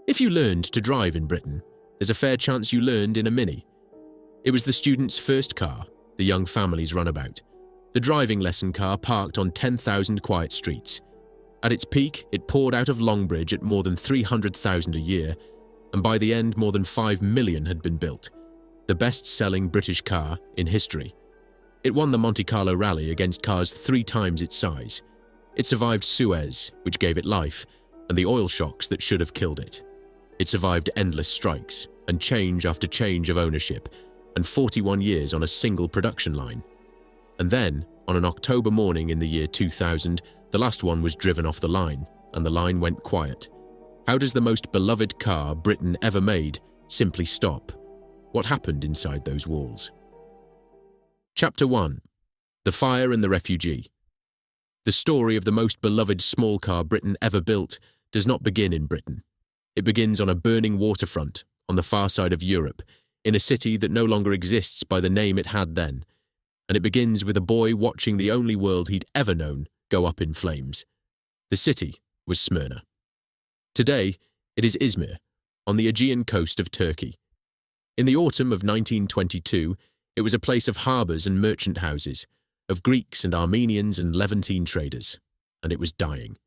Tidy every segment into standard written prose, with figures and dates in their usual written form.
If you learned to drive in Britain, there's a fair chance you learned in a Mini. It was the student's first car, the young family's runabout. The driving lesson car parked on 10,000 quiet streets. At its peak, it poured out of Longbridge at more than 300,000 a year, and by the end more than 5 million had been built. The best-selling British car in history. It won the Monte Carlo Rally against cars 3 times its size. It survived Suez, which gave it life, and the oil shocks that should have killed it. It survived endless strikes and change after change of ownership, and 41 years on a single production line. And then, on an October morning in the year 2000, the last one was driven off the line, and the line went quiet. How does the most beloved car Britain ever made simply stop? What happened inside those walls? Chapter 1. The Fire and the Refugee. The story of the most beloved small car Britain ever built does not begin in Britain. It begins on a burning waterfront on the far side of Europe, in a city that no longer exists by the name it had then. And it begins with a boy watching the only world he'd ever known go up in flames. The city was Smyrna. Today, it is Izmir, on the Aegean coast of Turkey. In the autumn of 1922, it was a place of harbours and merchant houses, of Greeks and Armenians and Levantine traders, and it was dying.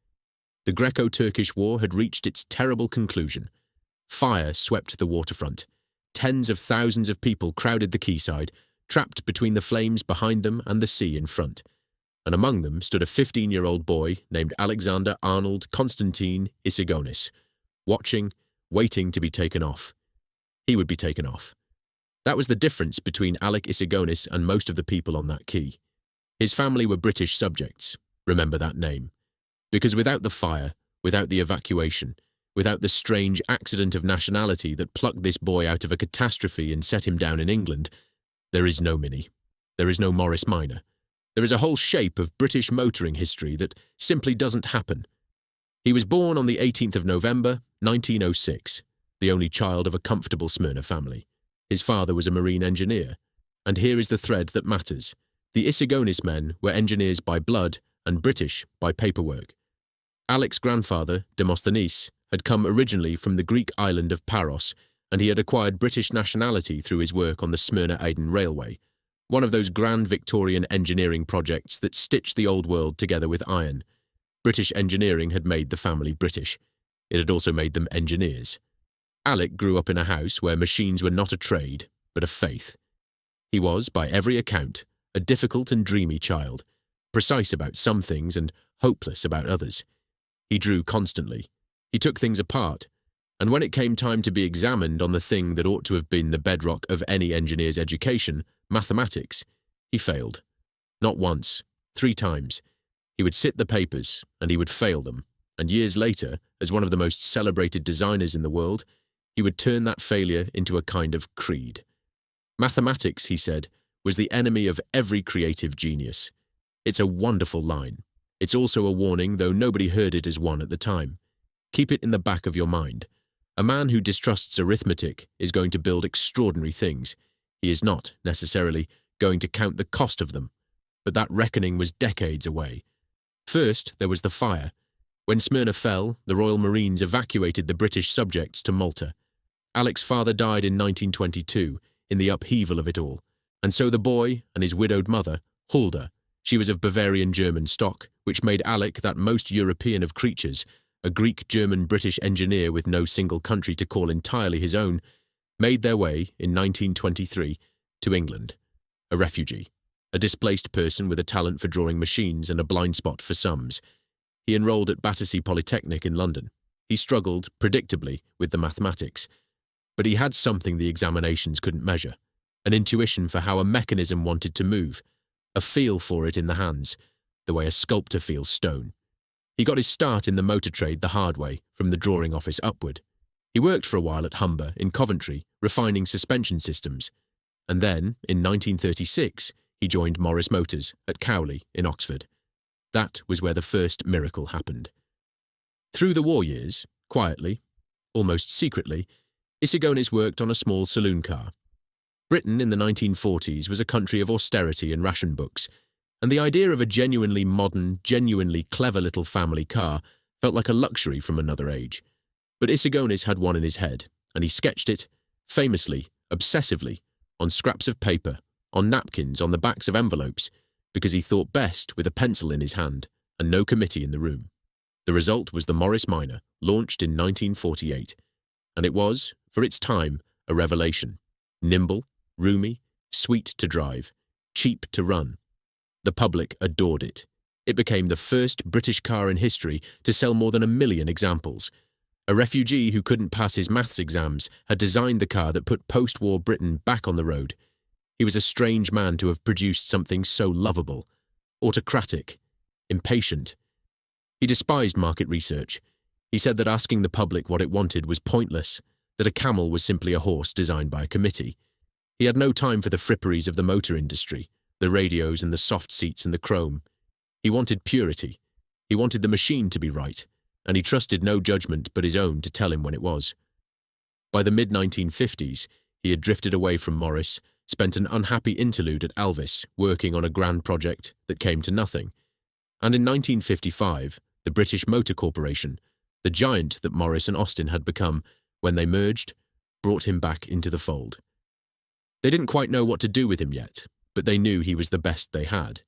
The Greco-Turkish War had reached its terrible conclusion. Fire swept the waterfront. Tens of thousands of people crowded the quayside, trapped between the flames behind them and the sea in front. And among them stood a 15-year-old boy named Alexander Arnold Constantine Isigonis, watching, waiting to be taken off. He would be taken off. That was the difference between Alec Isigonis and most of the people on that quay. His family were British subjects, remember that name. Because without the fire, without the evacuation, without the strange accident of nationality that plucked this boy out of a catastrophe and set him down in England, there is no Mini. There is no Morris Minor. There is a whole shape of British motoring history that simply doesn't happen. He was born on the 18th of November, 1906, the only child of a comfortable Smyrna family. His father was a marine engineer. And here is the thread that matters. The Isigonis men were engineers by blood and British by paperwork. Alec's grandfather, Demosthenes, had come originally from the Greek island of Paros, and he had acquired British nationality through his work on the Smyrna-Aden Railway, one of those grand Victorian engineering projects that stitched the old world together with iron. British engineering had made the family British. It had also made them engineers. Alec grew up in a house where machines were not a trade, but a faith. He was, by every account, a difficult and dreamy child, precise about some things and hopeless about others. He drew constantly. He took things apart, and when it came time to be examined on the thing that ought to have been the bedrock of any engineer's education, mathematics, he failed. Not once, 3 times. He would sit the papers, and he would fail them, and years later, as one of the most celebrated designers in the world, he would turn that failure into a kind of creed. Mathematics, he said, was the enemy of every creative genius. It's a wonderful line. It's also a warning, though nobody heard it as one at the time. Keep it in the back of your mind. A man who distrusts arithmetic is going to build extraordinary things. He is not, necessarily, going to count the cost of them. But that reckoning was decades away. First, there was the fire. When Smyrna fell, the Royal Marines evacuated the British subjects to Malta. Alec's father died in 1922, in the upheaval of it all. And so the boy and his widowed mother, Hulda, she was of Bavarian-German stock, which made Alec that most European of creatures, a Greek-German-British engineer with no single country to call entirely his own, made their way, in 1923, to England. A refugee, a displaced person with a talent for drawing machines and a blind spot for sums. He enrolled at Battersea Polytechnic in London. He struggled, predictably, with the mathematics. But he had something the examinations couldn't measure, an intuition for how a mechanism wanted to move, a feel for it in the hands, the way a sculptor feels stone. He got his start in the motor trade the hard way, from the drawing office upward. He worked for a while at Humber, in Coventry, refining suspension systems. And then, in 1936, he joined Morris Motors at Cowley, in Oxford. That was where the first miracle happened. Through the war years, quietly, almost secretly, Isigonis worked on a small saloon car. Britain in the 1940s was a country of austerity and ration books, and the idea of a genuinely modern, genuinely clever little family car felt like a luxury from another age. But Isigonis had one in his head, and he sketched it, famously, obsessively, on scraps of paper, on napkins, on the backs of envelopes, because he thought best with a pencil in his hand and no committee in the room. The result was the Morris Minor, launched in 1948, and it was, for its time, a revelation. Nimble, roomy, sweet to drive, cheap to run. The public adored it. It became the first British car in history to sell more than 1 million examples. A refugee who couldn't pass his maths exams had designed the car that put post-war Britain back on the road. He was a strange man to have produced something so lovable, autocratic, impatient. He despised market research. He said that asking the public what it wanted was pointless, that a camel was simply a horse designed by a committee. He had no time for the fripperies of the motor industry, the radios and the soft seats and the chrome. He wanted purity. He wanted the machine to be right, and he trusted no judgment but his own to tell him when it was. By the mid-1950s, he had drifted away from Morris, spent an unhappy interlude at Alvis, working on a grand project that came to nothing. And in 1955, the British Motor Corporation, the giant that Morris and Austin had become, when they merged, brought him back into the fold. They didn't quite know what to do with him yet, but they knew he was the best they had.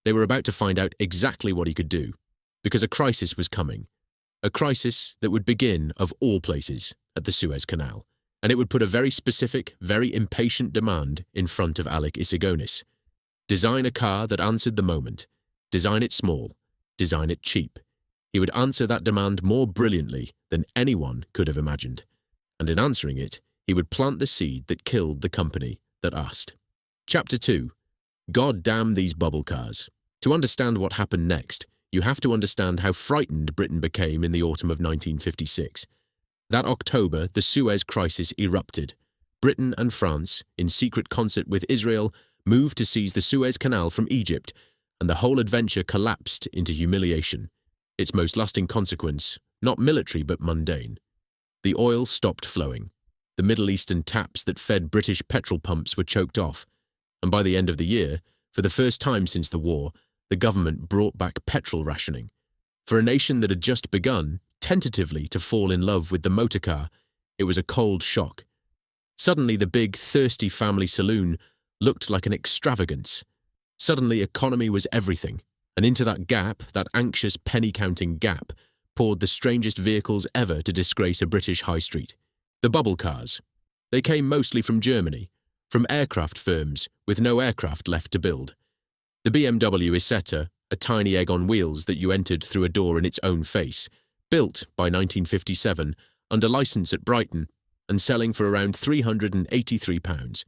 They were about to find out exactly what he could do, because a crisis was coming. A crisis that would begin, of all places, at the Suez Canal, and it would put a very specific, very impatient demand in front of Alec Isigonis. Design a car that answered the moment. Design it small. Design it cheap. He would answer that demand more brilliantly than anyone could have imagined. And in answering it, he would plant the seed that killed the company that asked. Chapter 2. God damn these bubble cars. To understand what happened next, you have to understand how frightened Britain became in the autumn of 1956. That October, the Suez Crisis erupted. Britain and France, in secret concert with Israel, moved to seize the Suez Canal from Egypt, and the whole adventure collapsed into humiliation. Its most lasting consequence, not military but mundane. The oil stopped flowing. The Middle Eastern taps that fed British petrol pumps were choked off, and by the end of the year, for the first time since the war, the government brought back petrol rationing. For a nation that had just begun, tentatively, to fall in love with the motor car, it was a cold shock. Suddenly the big, thirsty family saloon looked like an extravagance. Suddenly economy was everything, and into that gap, that anxious penny-counting gap, poured the strangest vehicles ever to disgrace a British high street. The bubble cars. They came mostly from Germany, from aircraft firms with no aircraft left to build. The BMW Isetta, a tiny egg on wheels that you entered through a door in its own face, built by 1957 under license at Brighton and selling for around £383.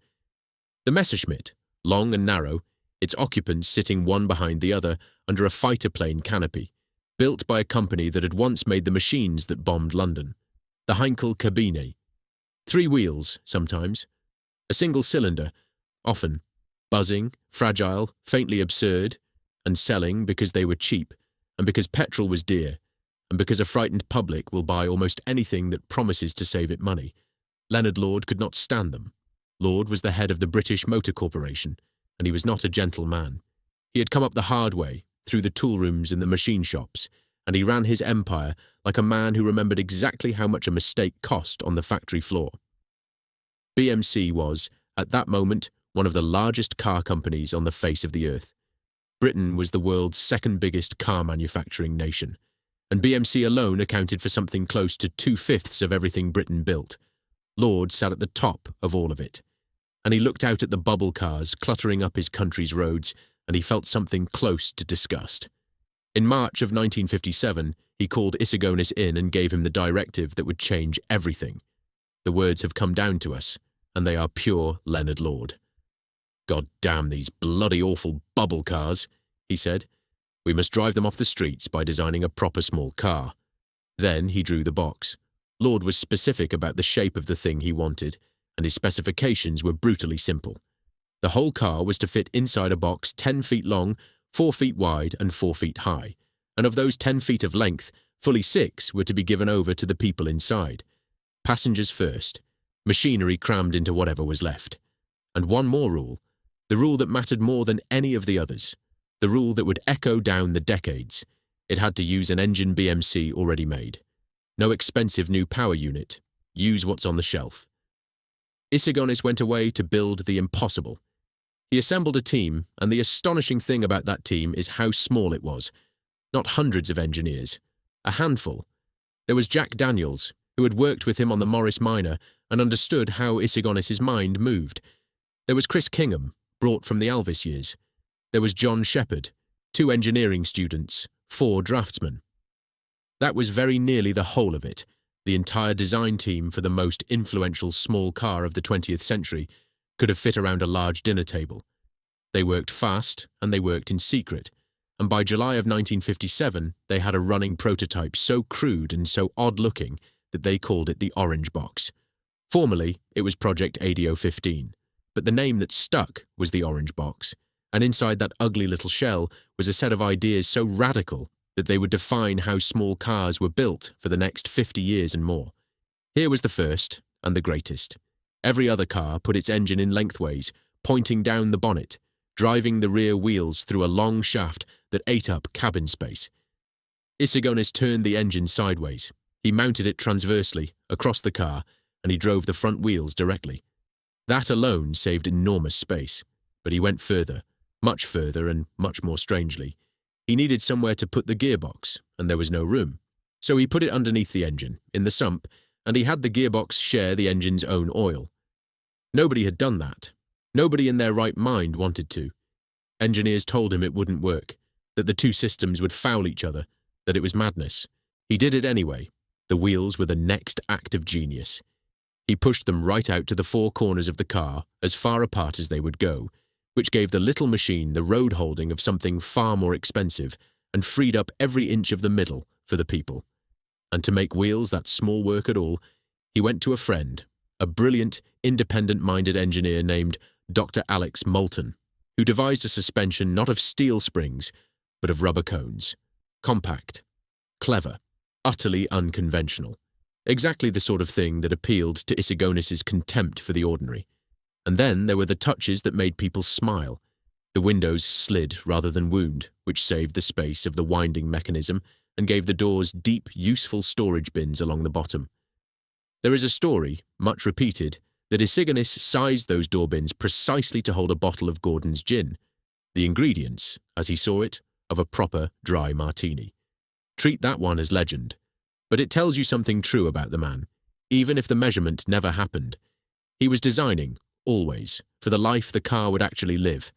The Messerschmitt, long and narrow, its occupants sitting one behind the other under a fighter plane canopy, built by a company that had once made the machines that bombed London. The Heinkel Cabine. 3 wheels, sometimes. A single cylinder, often. Buzzing, fragile, faintly absurd, and selling because they were cheap, and because petrol was dear, and because a frightened public will buy almost anything that promises to save it money. Leonard Lord could not stand them. Lord was the head of the British Motor Corporation, and he was not a gentle man. He had come up the hard way, through the tool rooms and the machine shops, and he ran his empire like a man who remembered exactly how much a mistake cost on the factory floor. BMC was, at that moment, one of the largest car companies on the face of the earth. Britain was the world's second biggest car manufacturing nation, and BMC alone accounted for something close to 2/5 of everything Britain built. Lord sat at the top of all of it, and he looked out at the bubble cars cluttering up his country's roads, and he felt something close to disgust. In March of 1957, he called Isigonis in and gave him the directive that would change everything. The words have come down to us, and they are pure Leonard Lord. God damn these bloody awful bubble cars, he said. We must drive them off the streets by designing a proper small car. Then he drew the box. Lord was specific about the shape of the thing he wanted, and his specifications were brutally simple. The whole car was to fit inside a box 10 feet long, 4 feet wide and 4 feet high, and of those 10 feet of length, fully 6 were to be given over to the people inside. Passengers first, machinery crammed into whatever was left. And one more rule, the rule that mattered more than any of the others, the rule that would echo down the decades. It had to use an engine BMC already made. No expensive new power unit. Use what's on the shelf. Issigonis went away to build the impossible. He assembled a team, and the astonishing thing about that team is how small it was. Not hundreds of engineers. A handful. There was Jack Daniels, who had worked with him on the Morris Minor and understood how Issigonis's mind moved. There was Chris Kingham, brought from the Alvis years. There was John Shepherd, 2 engineering students, 4 draftsmen. That was very nearly the whole of it, the entire design team for the most influential small car of the 20th century could have fit around a large dinner table. They worked fast, and they worked in secret, and by July of 1957 they had a running prototype so crude and so odd-looking that they called it the Orange Box. Formerly, it was Project ADO-15, but the name that stuck was the Orange Box, and inside that ugly little shell was a set of ideas so radical that they would define how small cars were built for the next 50 years and more. Here was the first, and the greatest. Every other car put its engine in lengthways, pointing down the bonnet, driving the rear wheels through a long shaft that ate up cabin space. Issigonis turned the engine sideways. He mounted it transversely, across the car, and he drove the front wheels directly. That alone saved enormous space, but he went further, much further and much more strangely. He needed somewhere to put the gearbox, and there was no room. So he put it underneath the engine, in the sump, and he had the gearbox share the engine's own oil. Nobody had done that. Nobody in their right mind wanted to. Engineers told him it wouldn't work, that the 2 systems would foul each other, that it was madness. He did it anyway. The wheels were the next act of genius. He pushed them right out to the 4 corners of the car, as far apart as they would go, which gave the little machine the road holding of something far more expensive and freed up every inch of the middle for the people. And to make wheels that small work at all, he went to a friend, a brilliant, independent-minded engineer named Dr. Alex Moulton, who devised a suspension not of steel springs, but of rubber cones. Compact, clever, utterly unconventional. Exactly the sort of thing that appealed to Issigonis's contempt for the ordinary. And then there were the touches that made people smile. The windows slid rather than wound, which saved the space of the winding mechanism and gave the doors deep, useful storage bins along the bottom. There is a story, much repeated, that Issigonis sized those door bins precisely to hold a bottle of Gordon's gin, the ingredients, as he saw it, of a proper dry martini. Treat that one as legend. But it tells you something true about the man, even if the measurement never happened. He was designing, always, for the life the car would actually live.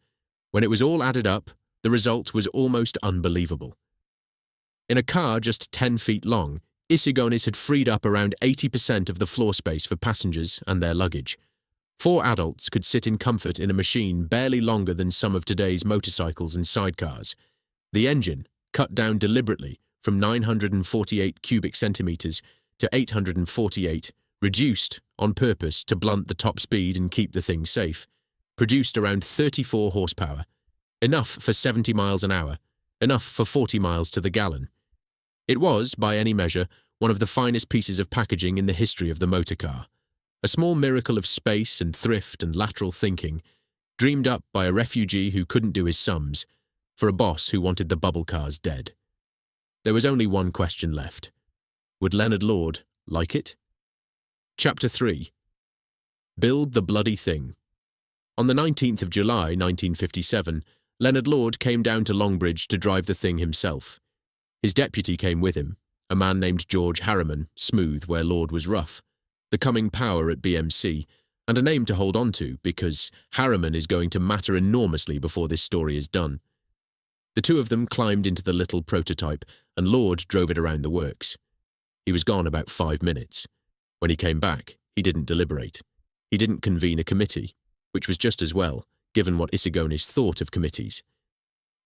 When it was all added up, the result was almost unbelievable. In a car just 10 feet long, Issigonis had freed up around 80% of the floor space for passengers and their luggage. 4 adults could sit in comfort in a machine barely longer than some of today's motorcycles and sidecars. The engine, cut down deliberately from 948 cubic centimeters to 848, reduced on purpose to blunt the top speed and keep the thing safe, produced around 34 horsepower, enough for 70 miles an hour, enough for 40 miles to the gallon. It was, by any measure, one of the finest pieces of packaging in the history of the motor car. A small miracle of space and thrift and lateral thinking, dreamed up by a refugee who couldn't do his sums, for a boss who wanted the bubble cars dead. There was only one question left. Would Leonard Lord like it? Chapter 3. Build the bloody thing. On the 19th of July, 1957, Leonard Lord came down to Longbridge to drive the thing himself. His deputy came with him, a man named George Harriman, smooth where Lord was rough, the coming power at BMC, and a name to hold on to because Harriman is going to matter enormously before this story is done. The 2 of them climbed into the little prototype, and Lord drove it around the works. He was gone about 5 minutes. When he came back, he didn't deliberate. He didn't convene a committee, which was just as well, given what Issigonis thought of committees.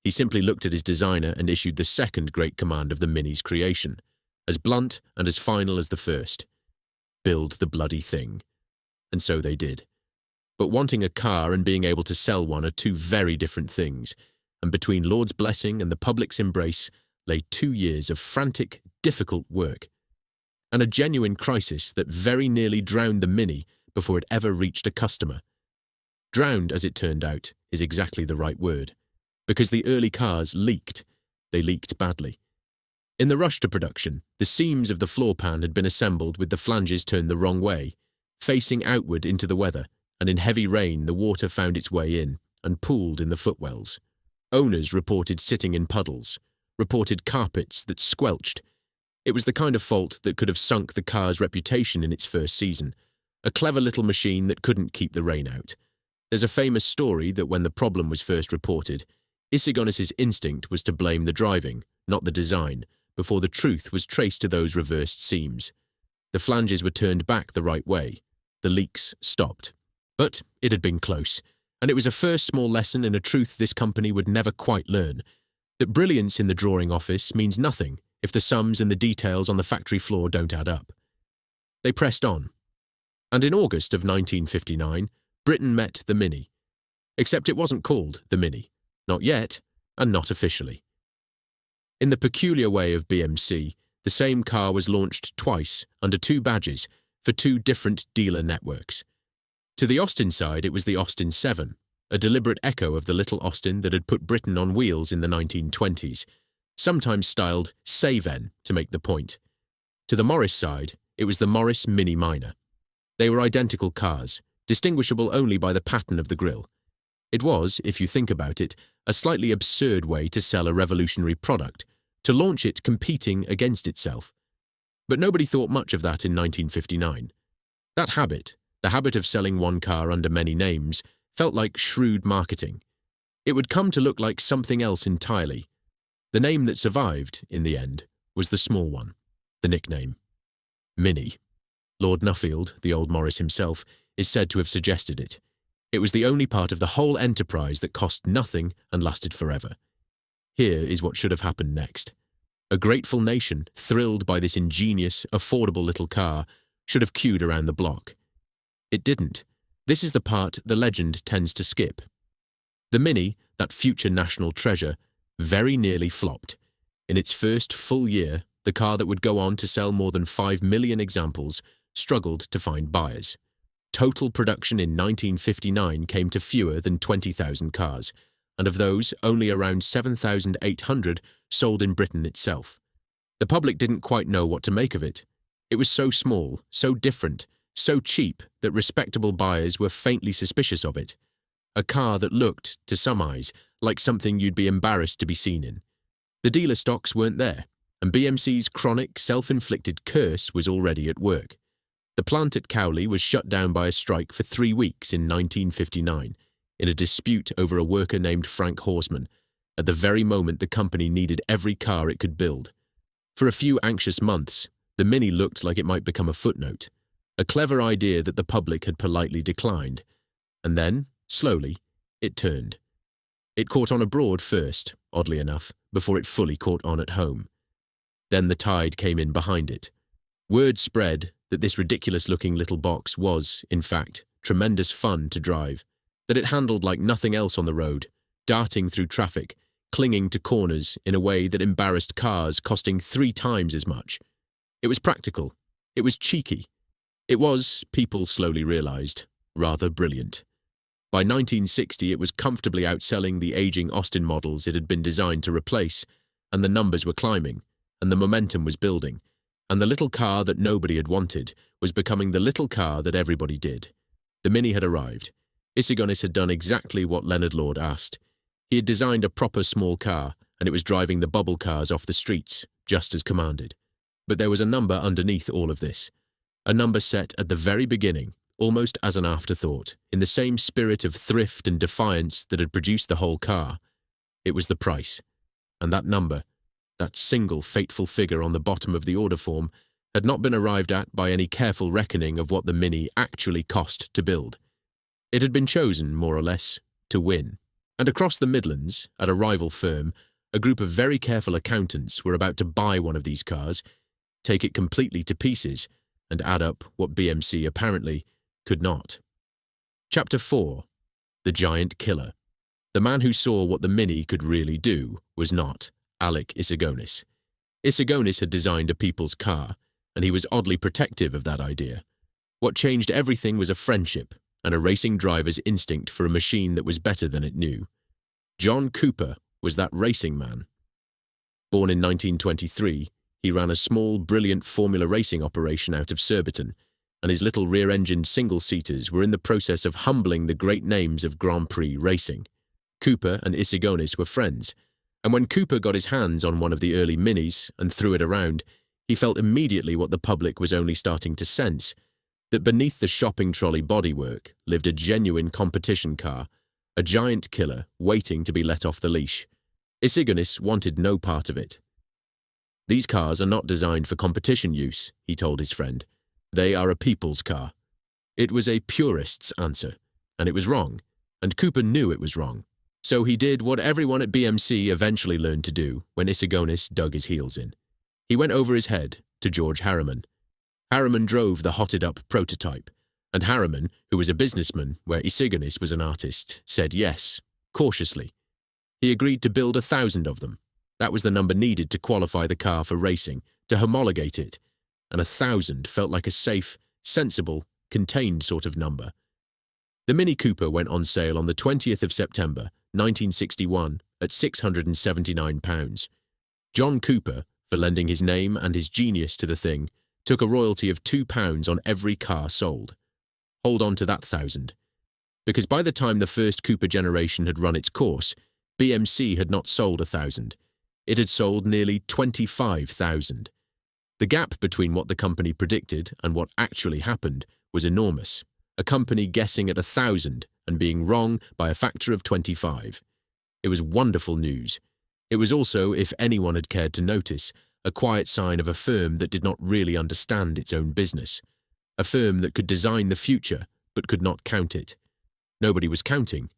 He simply looked at his designer and issued the second great command of the Mini's creation, as blunt and as final as the first. Build the bloody thing. And so they did. But wanting a car and being able to sell one are 2 very different things, and between Lord's blessing and the public's embrace lay 2 years of frantic, difficult work, and a genuine crisis that very nearly drowned the Mini before it ever reached a customer. Drowned, as it turned out, is exactly the right word, because the early cars leaked. They leaked badly. In the rush to production, the seams of the floor pan had been assembled with the flanges turned the wrong way, facing outward into the weather, and in heavy rain the water found its way in and pooled in the footwells. Owners reported sitting in puddles, reported carpets that squelched. It was the kind of fault that could have sunk the car's reputation in its first season, a clever little machine that couldn't keep the rain out. There's a famous story that when the problem was first reported, Isigonis's instinct was to blame the driving, not the design, before the truth was traced to those reversed seams. The flanges were turned back the right way. The leaks stopped. But it had been close, and it was a first small lesson in a truth this company would never quite learn, that brilliance in the drawing office means nothing if the sums and the details on the factory floor don't add up. They pressed on. And in August of 1959, Britain met the Mini. Except it wasn't called the Mini. Not yet, and not officially. In the peculiar way of BMC, the same car was launched twice under two badges for two different dealer networks. To the Austin side, it was the Austin 7, a deliberate echo of the little Austin that had put Britain on wheels in the 1920s, sometimes styled Say-Ven to make the point. To the Morris side, it was the Morris Mini Minor. They were identical cars, distinguishable only by the pattern of the grille. It was, if you think about it, a slightly absurd way to sell a revolutionary product, to launch it competing against itself. But nobody thought much of that in 1959. That habit, the habit of selling one car under many names, felt like shrewd marketing. It would come to look like something else entirely. The name that survived, in the end, was the small one, the nickname. Mini. Lord Nuffield, the old Morris himself, is said to have suggested it. It was the only part of the whole enterprise that cost nothing and lasted forever. Here is what should have happened next. A grateful nation, thrilled by this ingenious, affordable little car, should have queued around the block. It didn't. This is the part the legend tends to skip. The Mini, that future national treasure, very nearly flopped. In its first full year, the car that would go on to sell more than 5 million examples struggled to find buyers. Total production in 1959 came to fewer than 20,000 cars, and of those, only around 7,800 sold in Britain itself. The public didn't quite know what to make of it. It was so small, so different, so cheap that respectable buyers were faintly suspicious of it. A car that looked, to some eyes, like something you'd be embarrassed to be seen in. The dealer stocks weren't there, and BMC's chronic, self-inflicted curse was already at work. The plant at Cowley was shut down by a strike for 3 weeks in 1959, in a dispute over a worker named Frank Horseman, at the very moment the company needed every car it could build. For a few anxious months, the Mini looked like it might become a footnote, a clever idea that the public had politely declined. And then, slowly, it turned. It caught on abroad first, oddly enough, before it fully caught on at home. Then the tide came in behind it. Word spread that this ridiculous-looking little box was, in fact, tremendous fun to drive, that it handled like nothing else on the road, darting through traffic, clinging to corners in a way that embarrassed cars costing 3 times as much. It was practical. It was cheeky. It was, people slowly realized, rather brilliant. By 1960, it was comfortably outselling the aging Austin models it had been designed to replace, and the numbers were climbing, and the momentum was building, and the little car that nobody had wanted was becoming the little car that everybody did. The Mini had arrived. Isigonis had done exactly what Leonard Lord asked. He had designed a proper small car, and it was driving the bubble cars off the streets, just as commanded. But there was a number underneath all of this. A number set at the very beginning, almost as an afterthought, in the same spirit of thrift and defiance that had produced the whole car. It was the price. And that number, that single fateful figure on the bottom of the order form, had not been arrived at by any careful reckoning of what the Mini actually cost to build. It had been chosen, more or less, to win. And across the Midlands, at a rival firm, a group of very careful accountants were about to buy one of these cars, take it completely to pieces, and add up what BMC apparently could not. Chapter 4. The Giant Killer. The man who saw what the Mini could really do was not Alec Isigonis. Isigonis had designed a people's car, and he was oddly protective of that idea. What changed everything was a friendship and a racing driver's instinct for a machine that was better than it knew. John Cooper was that racing man. Born in 1923, he ran a small, brilliant formula racing operation out of Surbiton, and his little rear-engined single-seaters were in the process of humbling the great names of Grand Prix racing. Cooper and Isigonis were friends, and when Cooper got his hands on one of the early Minis and threw it around, he felt immediately what the public was only starting to sense, that beneath the shopping trolley bodywork lived a genuine competition car, a giant killer waiting to be let off the leash. Isigonis wanted no part of it. "These cars are not designed for competition use," he told his friend. "They are a people's car." It was a purist's answer, and it was wrong, and Cooper knew it was wrong. So he did what everyone at BMC eventually learned to do when Isigonis dug his heels in. He went over his head to George Harriman. Harriman drove the hotted-up prototype, and Harriman, who was a businessman where Isigonis was an artist, said yes, cautiously. He agreed to build 1,000 of them. That was the number needed to qualify the car for racing, to homologate it, and 1,000 felt like a safe, sensible, contained sort of number. The Mini Cooper went on sale on the 20th of September, 1961, at £679. John Cooper, for lending his name and his genius to the thing, took a royalty of £2 on every car sold. Hold on to that 1,000. Because by the time the first Cooper generation had run its course, BMC had not sold 1,000. It had sold nearly 25,000. The gap between what the company predicted and what actually happened was enormous, a company guessing at 1,000 and being wrong by a factor of 25. It was wonderful news. It was also, if anyone had cared to notice, a quiet sign of a firm that did not really understand its own business, a firm that could design the future but could not count it. Nobody was counting.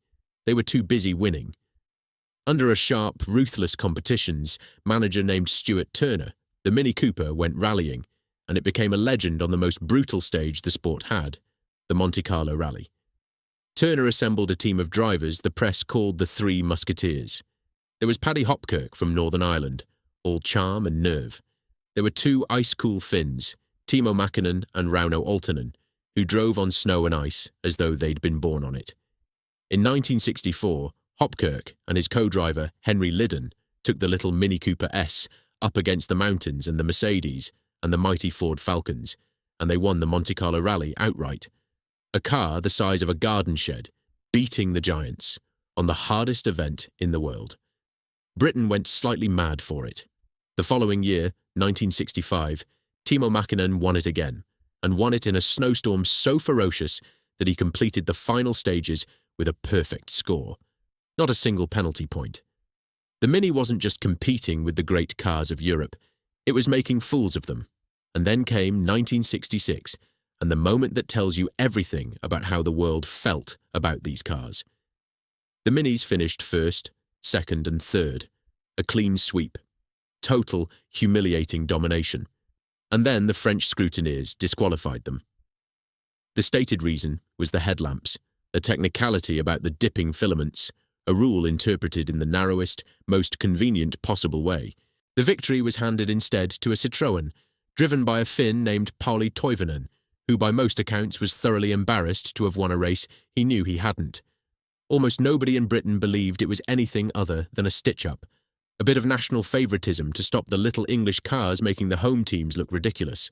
They were too busy winning. Under a sharp, ruthless competitions manager named Stuart Turner, the Mini Cooper went rallying, and it became a legend on the most brutal stage the sport had, the Monte Carlo Rally. Turner assembled a team of drivers the press called the Three Musketeers. There was Paddy Hopkirk from Northern Ireland, all charm and nerve. There were two ice-cool Finns, Timo Mäkinen and Rauno Aaltonen, who drove on snow and ice as though they'd been born on it. In 1964, Hopkirk and his co-driver Henry Liddon took the little Mini Cooper S up against the mountains and the Mercedes and the mighty Ford Falcons, and they won the Monte Carlo Rally outright. A car the size of a garden shed, beating the giants, on the hardest event in the world. Britain went slightly mad for it. The following year, 1965, Timo Mäkinen won it again, and won it in a snowstorm so ferocious that he completed the final stages with a perfect score. Not a single penalty point. The Mini wasn't just competing with the great cars of Europe, it was making fools of them. And then came 1966, and the moment that tells you everything about how the world felt about these cars. The Minis finished first, second and third, a clean sweep, total, humiliating domination. And then the French scrutineers disqualified them. The stated reason was the headlamps, a technicality about the dipping filaments, a rule interpreted in the narrowest, most convenient possible way. The victory was handed instead to a Citroën, driven by a Finn named Pauli Toivonen, who by most accounts was thoroughly embarrassed to have won a race he knew he hadn't. Almost nobody in Britain believed it was anything other than a stitch-up, a bit of national favouritism to stop the little English cars making the home teams look ridiculous.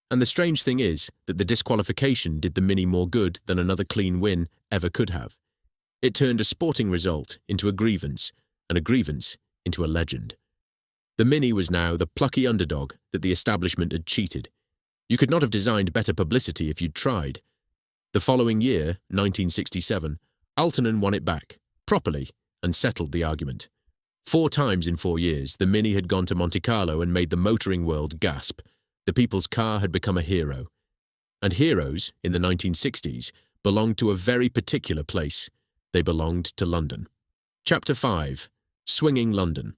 And the strange thing is that the disqualification did the Mini more good than another clean win ever could have. It turned a sporting result into a grievance, and a grievance into a legend. The Mini was now the plucky underdog that the establishment had cheated. You could not have designed better publicity if you'd tried. The following year, 1967, Aaltonen won it back, properly, and settled the argument. 4 times in 4 years, the Mini had gone to Monte Carlo and made the motoring world gasp. The people's car had become a hero. And heroes, in the 1960s, belonged to a very particular place. They belonged to London. Chapter 5. Swinging London.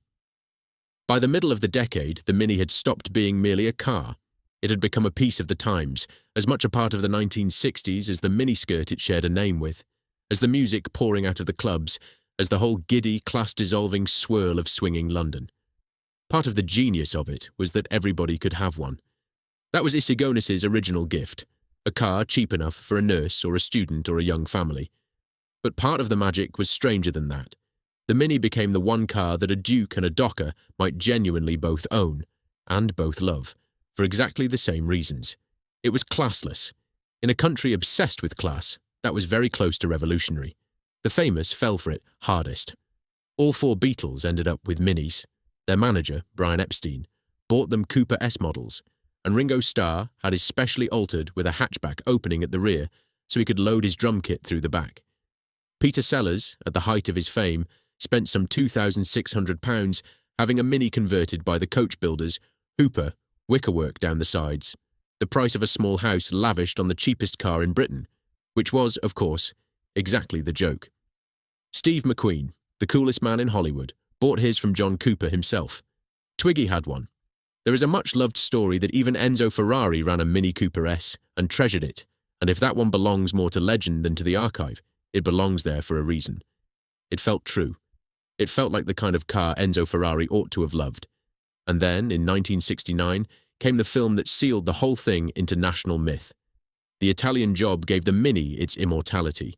By the middle of the decade, the Mini had stopped being merely a car. It had become a piece of the times, as much a part of the 1960s as the miniskirt it shared a name with, as the music pouring out of the clubs, as the whole giddy, class-dissolving swirl of swinging London. Part of the genius of it was that everybody could have one. That was Isigonis's original gift, a car cheap enough for a nurse or a student or a young family. But part of the magic was stranger than that. The Mini became the one car that a Duke and a Docker might genuinely both own, and both love, for exactly the same reasons. It was classless. In a country obsessed with class, that was very close to revolutionary. The famous fell for it hardest. All four Beatles ended up with Minis. Their manager, Brian Epstein, bought them Cooper S models, and Ringo Starr had his specially altered with a hatchback opening at the rear so he could load his drum kit through the back. Peter Sellers, at the height of his fame, spent some £2,600 having a Mini converted by the coach builders, Hooper, wickerwork down the sides, the price of a small house lavished on the cheapest car in Britain, which was, of course, exactly the joke. Steve McQueen, the coolest man in Hollywood, bought his from John Cooper himself. Twiggy had one. There is a much-loved story that even Enzo Ferrari ran a Mini Cooper S and treasured it, and if that one belongs more to legend than to the archive, it belongs there for a reason. It felt true. It felt like the kind of car Enzo Ferrari ought to have loved. And then, in 1969, came the film that sealed the whole thing into national myth. The Italian Job gave the Mini its immortality.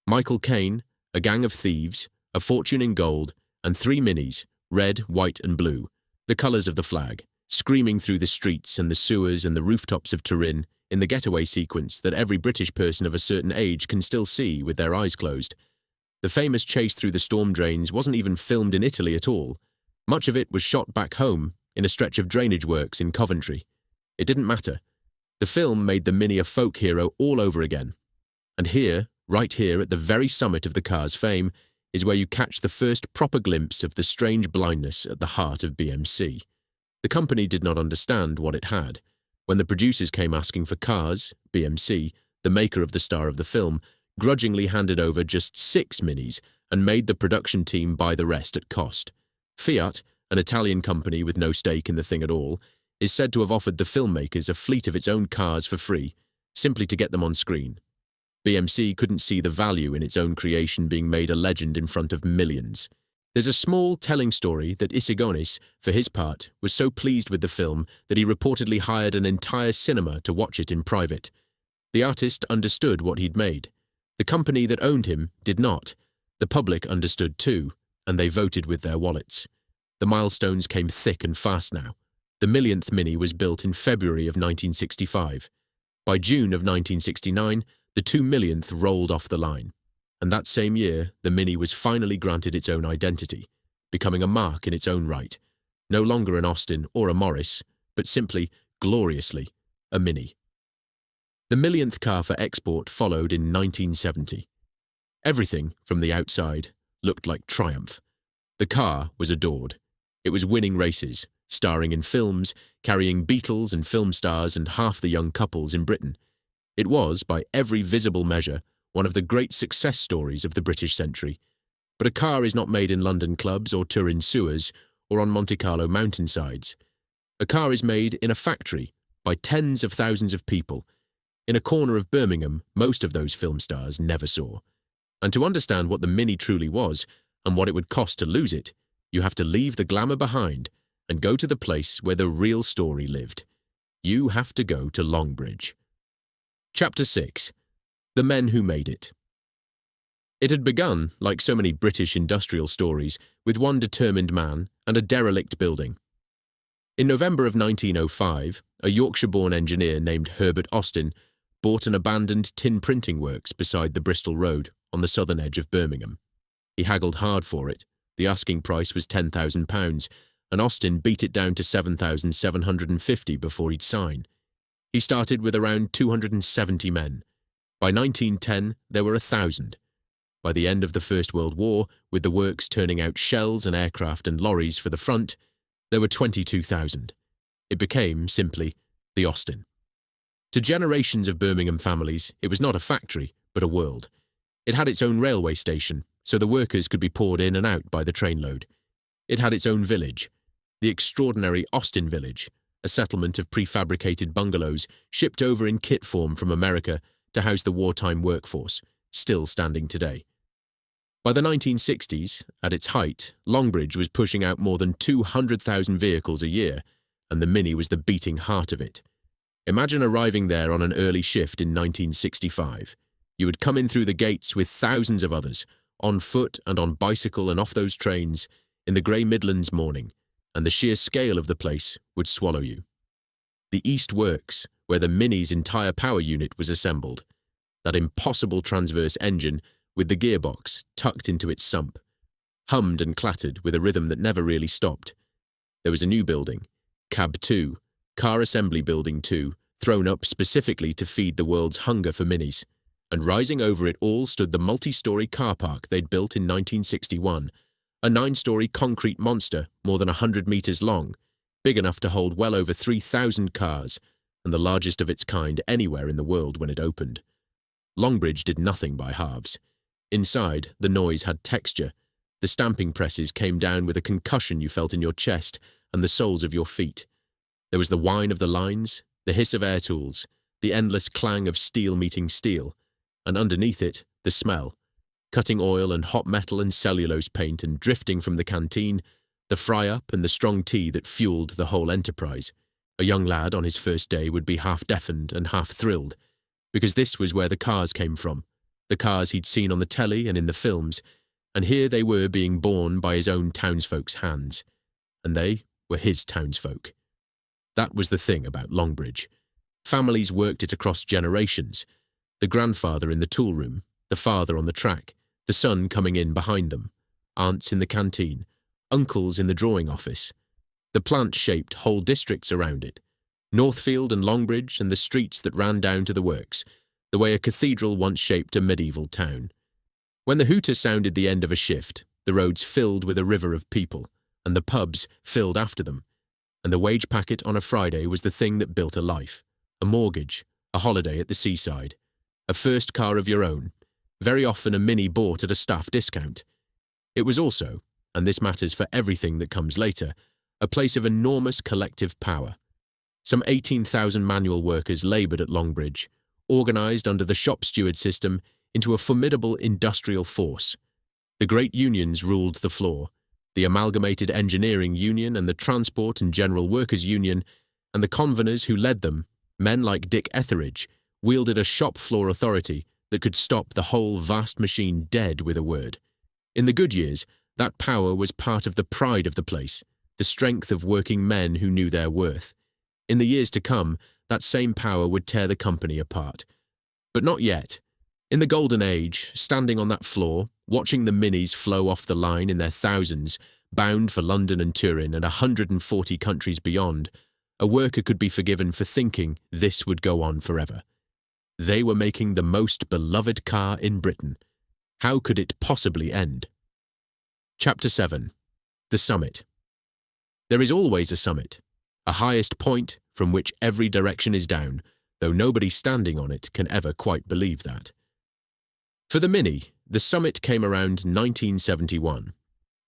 Michael Caine, a gang of thieves, a fortune in gold, and 3 Minis, red, white and blue, the colours of the flag, screaming through the streets and the sewers and the rooftops of Turin in the getaway sequence that every British person of a certain age can still see with their eyes closed. The famous chase through the storm drains wasn't even filmed in Italy at all. Much of it was shot back home in a stretch of drainage works in Coventry. It didn't matter. The film made the Mini a folk hero all over again. And here, right here at the very summit of the car's fame, is where you catch the first proper glimpse of the strange blindness at the heart of BMC. The company did not understand what it had. When the producers came asking for cars, BMC, the maker of the star of the film, grudgingly handed over just 6 Minis and made the production team buy the rest at cost. Fiat, an Italian company with no stake in the thing at all, is said to have offered the filmmakers a fleet of its own cars for free, simply to get them on screen. BMC couldn't see the value in its own creation being made a legend in front of millions. There's a small, telling story that Isigonis, for his part, was so pleased with the film that he reportedly hired an entire cinema to watch it in private. The artist understood what he'd made. The company that owned him did not. The public understood too, and they voted with their wallets. The milestones came thick and fast now. The millionth Mini was built in February of 1965. By June of 1969, the 2 millionth rolled off the line. And that same year, the Mini was finally granted its own identity, becoming a mark in its own right. No longer an Austin or a Morris, but simply, gloriously, a Mini. The millionth car for export followed in 1970. Everything, from the outside, looked like triumph. The car was adored. It was winning races, starring in films, carrying Beatles and film stars and half the young couples in Britain. It was, by every visible measure, one of the great success stories of the British century. But a car is not made in London clubs or Turin sewers or on Monte Carlo mountainsides. A car is made in a factory by tens of thousands of people, in a corner of Birmingham most of those film stars never saw. And to understand what the Mini truly was, and what it would cost to lose it, you have to leave the glamour behind and go to the place where the real story lived. You have to go to Longbridge. Chapter 6. The Men Who Made It. It had begun, like so many British industrial stories, with one determined man and a derelict building. In November of 1905, a Yorkshire-born engineer named Herbert Austin bought an abandoned tin printing works beside the Bristol Road on the southern edge of Birmingham. He haggled hard for it. The asking price was £10,000, and Austin beat it down to £7,750 before he'd sign. He started with around 270 men. By 1910, there were 1,000. By the end of the First World War, with the works turning out shells and aircraft and lorries for the front, there were 22,000. It became, simply, the Austin. To generations of Birmingham families, it was not a factory, but a world. It had its own railway station, so the workers could be poured in and out by the trainload. It had its own village, the extraordinary Austin Village, a settlement of prefabricated bungalows shipped over in kit form from America to house the wartime workforce, still standing today. By the 1960s, at its height, Longbridge was pushing out more than 200,000 vehicles a year, and the Mini was the beating heart of it. Imagine arriving there on an early shift in 1965. You would come in through the gates with thousands of others, on foot and on bicycle and off those trains, in the grey Midlands morning, and the sheer scale of the place would swallow you. The East Works, where the Mini's entire power unit was assembled, that impossible transverse engine with the gearbox tucked into its sump, hummed and clattered with a rhythm that never really stopped. There was a new building, Cab 2, Car Assembly Building 2, thrown up specifically to feed the world's hunger for Minis, and rising over it all stood the multi-storey car park they'd built in 1961, a 9-storey concrete monster more than 100 metres long, big enough to hold well over 3,000 cars, and the largest of its kind anywhere in the world when it opened. Longbridge did nothing by halves. Inside, the noise had texture. The stamping presses came down with a concussion you felt in your chest and the soles of your feet. There was the whine of the lines, the hiss of air tools, the endless clang of steel meeting steel, and underneath it, the smell. Cutting oil and hot metal and cellulose paint and drifting from the canteen, the fry-up and the strong tea that fueled the whole enterprise. A young lad on his first day would be half deafened and half thrilled, because this was where the cars came from, the cars he'd seen on the telly and in the films, and here they were being born by his own townsfolk's hands. And they were his townsfolk. That was the thing about Longbridge. Families worked it across generations. The grandfather in the tool room, the father on the track, the son coming in behind them, aunts in the canteen, uncles in the drawing office. The plant shaped whole districts around it. Northfield and Longbridge and the streets that ran down to the works, the way a cathedral once shaped a medieval town. When the hooter sounded the end of a shift, the roads filled with a river of people, and the pubs filled after them, and the wage packet on a Friday was the thing that built a life, a mortgage, a holiday at the seaside, a first car of your own, very often a Mini bought at a staff discount. It was also, and this matters for everything that comes later, a place of enormous collective power. Some 18,000 manual workers laboured at Longbridge, organised under the shop steward system into a formidable industrial force. The great unions ruled the floor, the Amalgamated Engineering Union and the Transport and General Workers Union, and the conveners who led them, men like Dick Etheridge, wielded a shop floor authority that could stop the whole vast machine dead with a word. In the good years, that power was part of the pride of the place, the strength of working men who knew their worth. In the years to come, that same power would tear the company apart. But not yet. In the golden age, standing on that floor, watching the Minis flow off the line in their thousands, bound for London and Turin and 140 countries beyond, a worker could be forgiven for thinking this would go on forever. They were making the most beloved car in Britain. How could it possibly end? Chapter 7. The Summit. There is always a summit, a highest point from which every direction is down, though nobody standing on it can ever quite believe that. For the Mini, the summit came around 1971.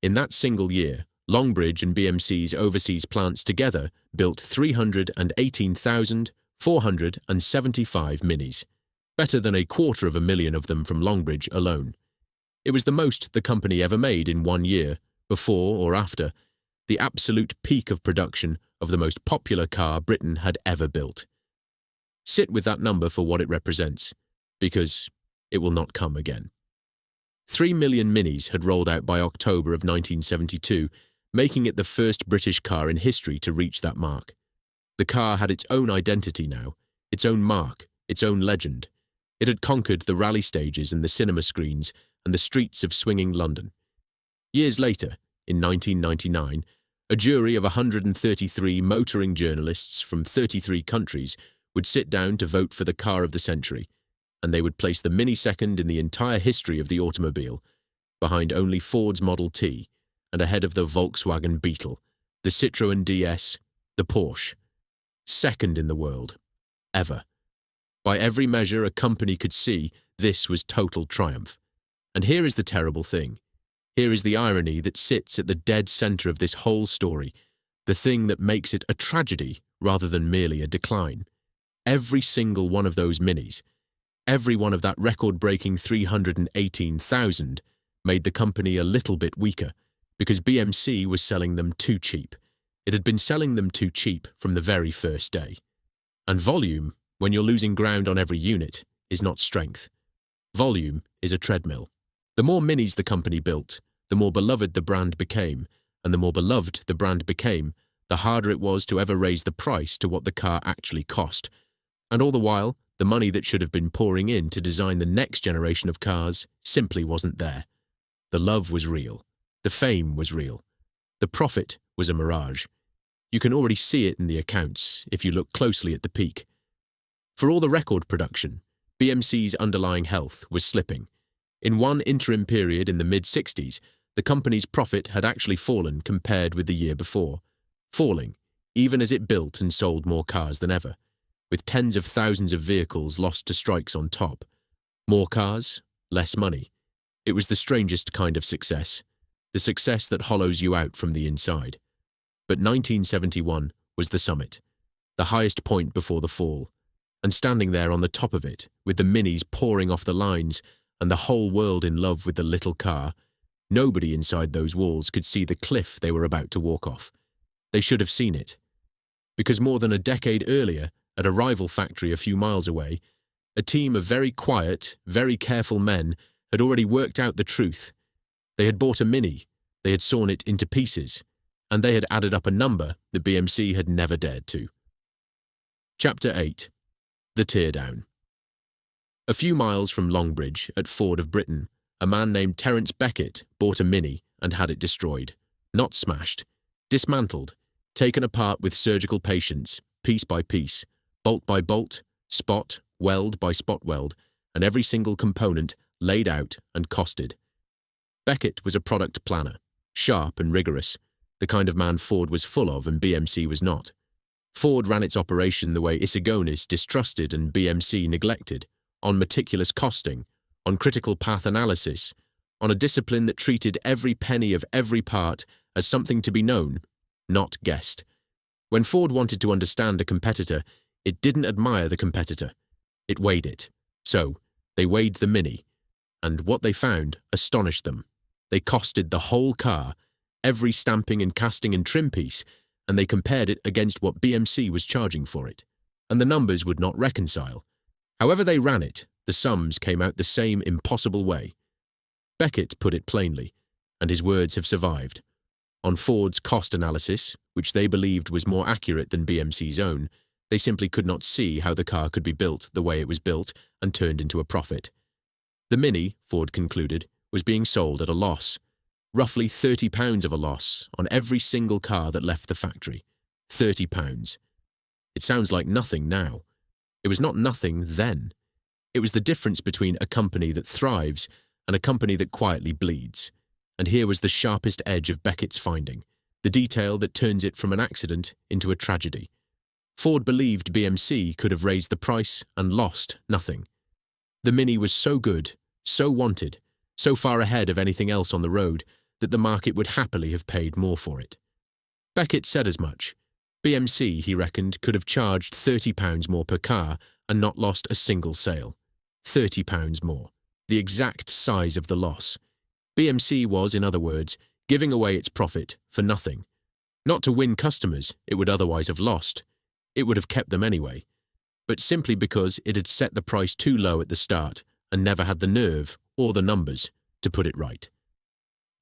In that single year, Longbridge and BMC's overseas plants together built 318,475 Minis, better than 250,000 of them from Longbridge alone. It was the most the company ever made in 1 year, before or after, the absolute peak of production of the most popular car Britain had ever built. Sit with that number for what it represents, because it will not come again. 3 million Minis had rolled out by October of 1972, making it the first British car in history to reach that mark. The car had its own identity now, its own mark, its own legend. It had conquered the rally stages and the cinema screens and the streets of swinging London. Years later, in 1999, a jury of 133 motoring journalists from 33 countries would sit down to vote for the car of the century, and they would place the Mini second in the entire history of the automobile, behind only Ford's Model T and ahead of the Volkswagen Beetle, the Citroën DS, the Porsche. Second in the world, ever. By every measure a company could see, this was total triumph. And here is the terrible thing. Here is the irony that sits at the dead centre of this whole story, the thing that makes it a tragedy rather than merely a decline. Every single one of those Minis, every one of that record-breaking 318,000, made the company a little bit weaker, because BMC was selling them too cheap. It had been selling them too cheap from the very first day. And volume, when you're losing ground on every unit, is not strength. Volume is a treadmill. The more Minis the company built, the more beloved the brand became, and the more beloved the brand became, the harder it was to ever raise the price to what the car actually cost. And all the while, the money that should have been pouring in to design the next generation of cars simply wasn't there. The love was real. The fame was real. The profit was a mirage. You can already see it in the accounts if you look closely at the peak. For all the record production, BMC's underlying health was slipping. In one interim period in the mid-60s, the company's profit had actually fallen compared with the year before, falling even as it built and sold more cars than ever, with tens of thousands of vehicles lost to strikes on top. More cars, less money. It was the strangest kind of success, the success that hollows you out from the inside. But 1971 was the summit, the highest point before the fall, and standing there on the top of it, with the Minis pouring off the lines and the whole world in love with the little car, nobody inside those walls could see the cliff they were about to walk off. They should have seen it. Because more than a decade earlier, at a rival factory a few miles away, a team of very quiet, very careful men had already worked out the truth. They had bought a Mini, they had sawn it into pieces, and they had added up a number that BMC had never dared to. Chapter 8. The Teardown. A few miles from Longbridge, at Ford of Britain, a man named Terence Beckett bought a Mini and had it destroyed. Not smashed, dismantled, taken apart with surgical patience, piece by piece, bolt by bolt, spot, weld by spot weld, and every single component laid out and costed. Beckett was a product planner, sharp and rigorous, the kind of man Ford was full of and BMC was not. Ford ran its operation the way Isagonis distrusted and BMC neglected, on meticulous costing, on critical path analysis, on a discipline that treated every penny of every part as something to be known, not guessed. When Ford wanted to understand a competitor, it didn't admire the competitor. It weighed it. So, they weighed the Mini, and what they found astonished them. They costed the whole car, every stamping and casting and trim piece, and they compared it against what BMC was charging for it. And the numbers would not reconcile. However they ran it, the sums came out the same impossible way. Beckett put it plainly, and his words have survived. On Ford's cost analysis, which they believed was more accurate than BMC's own, they simply could not see how the car could be built the way it was built and turned into a profit. The Mini, Ford concluded, was being sold at a loss. Roughly £30 of a loss on every single car that left the factory. £30. It sounds like nothing now. It was not nothing then. It was the difference between a company that thrives and a company that quietly bleeds. And here was the sharpest edge of Beckett's finding, the detail that turns it from an accident into a tragedy. Ford believed BMC could have raised the price and lost nothing. The Mini was so good, so wanted, so far ahead of anything else on the road, that the market would happily have paid more for it. Beckett said as much. BMC, he reckoned, could have charged £30 more per car and not lost a single sale. £30 more, the exact size of the loss. BMC was, in other words, giving away its profit for nothing. Not to win customers it would otherwise have lost. It would have kept them anyway. But simply because it had set the price too low at the start and never had the nerve, or the numbers, to put it right.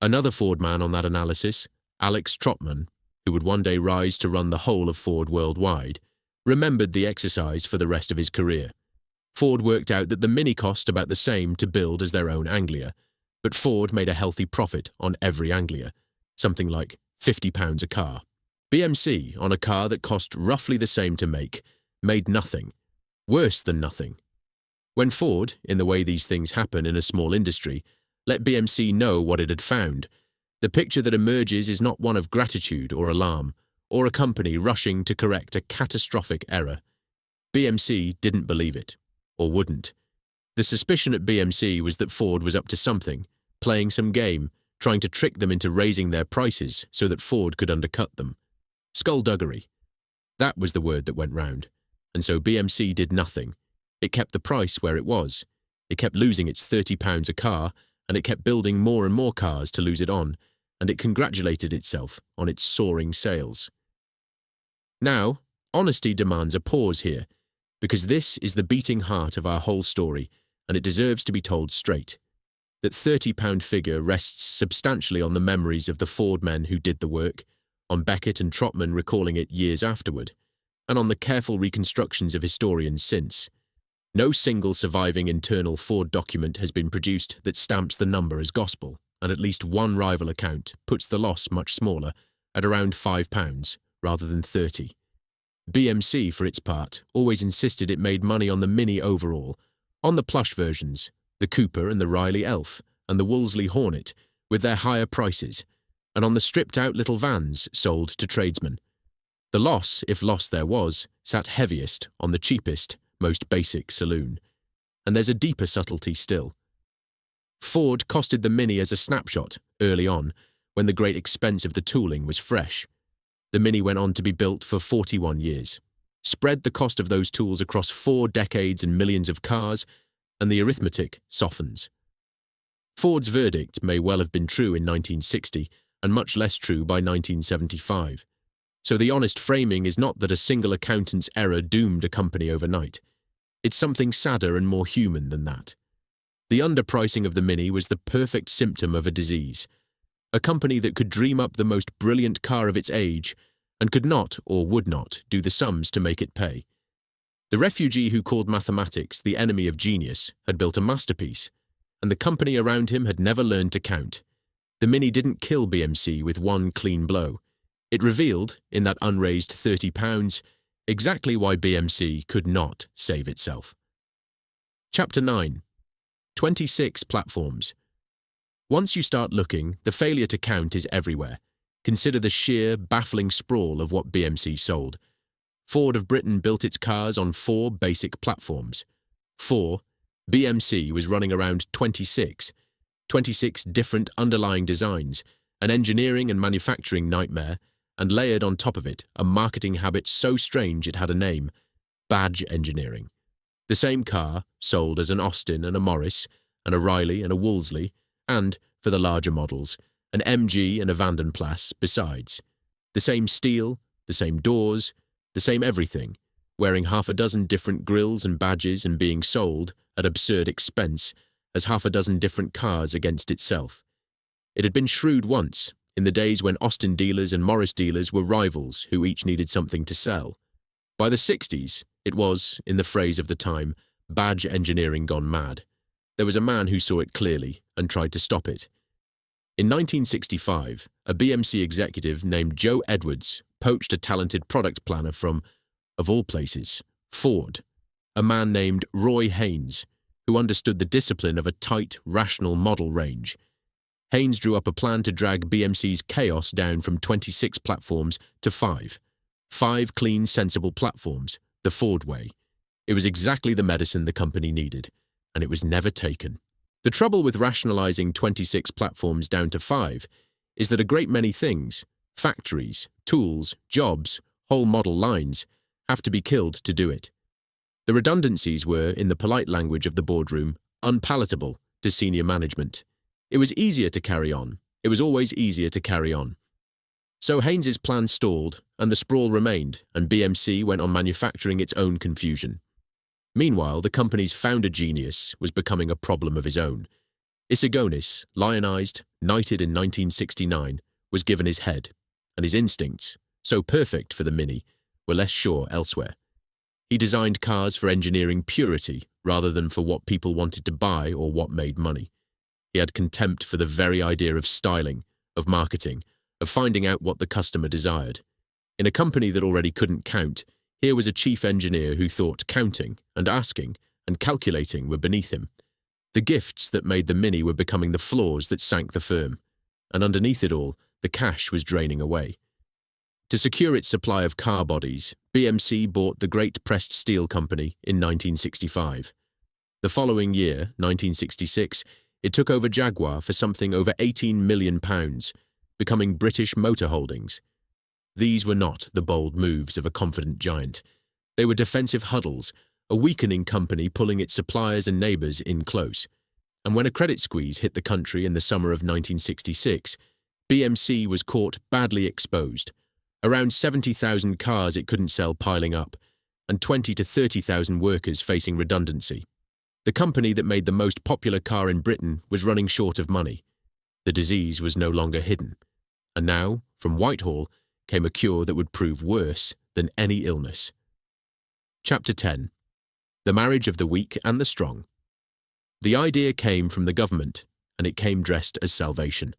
Another Ford man on that analysis, Alex Trotman, who would one day rise to run the whole of Ford worldwide, remembered the exercise for the rest of his career. Ford worked out that the Mini cost about the same to build as their own Anglia, but Ford made a healthy profit on every Anglia, something like £50 a car. BMC, on a car that cost roughly the same to make, made nothing, worse than nothing. When Ford, in the way these things happen in a small industry, let BMC know what it had found, the picture that emerges is not one of gratitude or alarm, or a company rushing to correct a catastrophic error. BMC didn't believe it, or wouldn't. The suspicion at BMC was that Ford was up to something, playing some game, trying to trick them into raising their prices so that Ford could undercut them. Skullduggery. That was the word that went round, and so BMC did nothing. It kept the price where it was. It kept losing its £30 a car, and it kept building more and more cars to lose it on, and it congratulated itself on its soaring sales. Now, honesty demands a pause here, because this is the beating heart of our whole story, and it deserves to be told straight. That £30 figure rests substantially on the memories of the Ford men who did the work, on Beckett and Trotman recalling it years afterward, and on the careful reconstructions of historians since. No single surviving internal Ford document has been produced that stamps the number as gospel, and at least one rival account puts the loss much smaller, at around £5 rather than 30. BMC, for its part, always insisted it made money on the Mini overall, on the plush versions, the Cooper and the Riley Elf, and the Wolseley Hornet, with their higher prices, and on the stripped-out little vans sold to tradesmen. The loss, if loss there was, sat heaviest on the cheapest, most basic saloon. And there's a deeper subtlety still. Ford costed the Mini as a snapshot, early on, when the great expense of the tooling was fresh. The Mini went on to be built for 41 years. Spread the cost of those tools across 4 decades and millions of cars, and the arithmetic softens. Ford's verdict may well have been true in 1960, and much less true by 1975. So the honest framing is not that a single accountant's error doomed a company overnight. It's something sadder and more human than that. The underpricing of the Mini was the perfect symptom of a disease. A company that could dream up the most brilliant car of its age and could not or would not do the sums to make it pay. The refugee who called mathematics the enemy of genius had built a masterpiece, and the company around him had never learned to count. The Mini didn't kill BMC with one clean blow. It revealed, in that unraised £30, exactly why BMC could not save itself. Chapter 9. 26 platforms. Once you start looking, the failure to count is everywhere. Consider the sheer, baffling sprawl of what BMC sold. Ford of Britain built its cars on 4 basic platforms. 4. BMC was running around 26 different underlying designs, an engineering and manufacturing nightmare, and layered on top of it a marketing habit so strange it had a name: badge engineering. The same car, sold as an Austin and a Morris, and a Riley and a Wolseley, and, for the larger models, an MG and a Vanden Plas besides. The same steel, the same doors, the same everything, wearing half a dozen different grills and badges and being sold, at absurd expense, as half a dozen different cars against itself. It had been shrewd once, in the days when Austin dealers and Morris dealers were rivals who each needed something to sell. By the 60s, it was, in the phrase of the time, badge engineering gone mad. There was a man who saw it clearly and tried to stop it. In 1965, a BMC executive named Joe Edwards poached a talented product planner from, of all places, Ford, a man named Roy Haynes, who understood the discipline of a tight, rational model range. Haynes drew up a plan to drag BMC's chaos down from 26 platforms to 5. 5 clean, sensible platforms, the Ford way. It was exactly the medicine the company needed, and it was never taken. The trouble with rationalizing 26 platforms down to 5 is that a great many things, factories, tools, jobs, whole model lines, have to be killed to do it. The redundancies were, in the polite language of the boardroom, unpalatable to senior management. It was easier to carry on. It was always easier to carry on. So Haynes's plan stalled, and the sprawl remained, and BMC went on manufacturing its own confusion. Meanwhile, the company's founder genius was becoming a problem of his own. Isigonis, lionized, knighted in 1969, was given his head, and his instincts, so perfect for the Mini, were less sure elsewhere. He designed cars for engineering purity rather than for what people wanted to buy or what made money. He had contempt for the very idea of styling, of marketing, of finding out what the customer desired. In a company that already couldn't count, here was a chief engineer who thought counting and asking and calculating were beneath him. The gifts that made the Mini were becoming the flaws that sank the firm, and underneath it all, the cash was draining away. To secure its supply of car bodies, BMC bought the Great Pressed Steel Company in 1965. The following year, 1966, it took over Jaguar for something over £18 million, becoming British Motor Holdings. These were not the bold moves of a confident giant. They were defensive huddles, a weakening company pulling its suppliers and neighbours in close. And when a credit squeeze hit the country in the summer of 1966, BMC was caught badly exposed. Around 70,000 cars it couldn't sell piling up, and 20 to 30,000 workers facing redundancy. The company that made the most popular car in Britain was running short of money. The disease was no longer hidden. And now, from Whitehall, came a cure that would prove worse than any illness. Chapter 10. The Marriage of the Weak and the Strong. The idea came from the government, and it came dressed as salvation.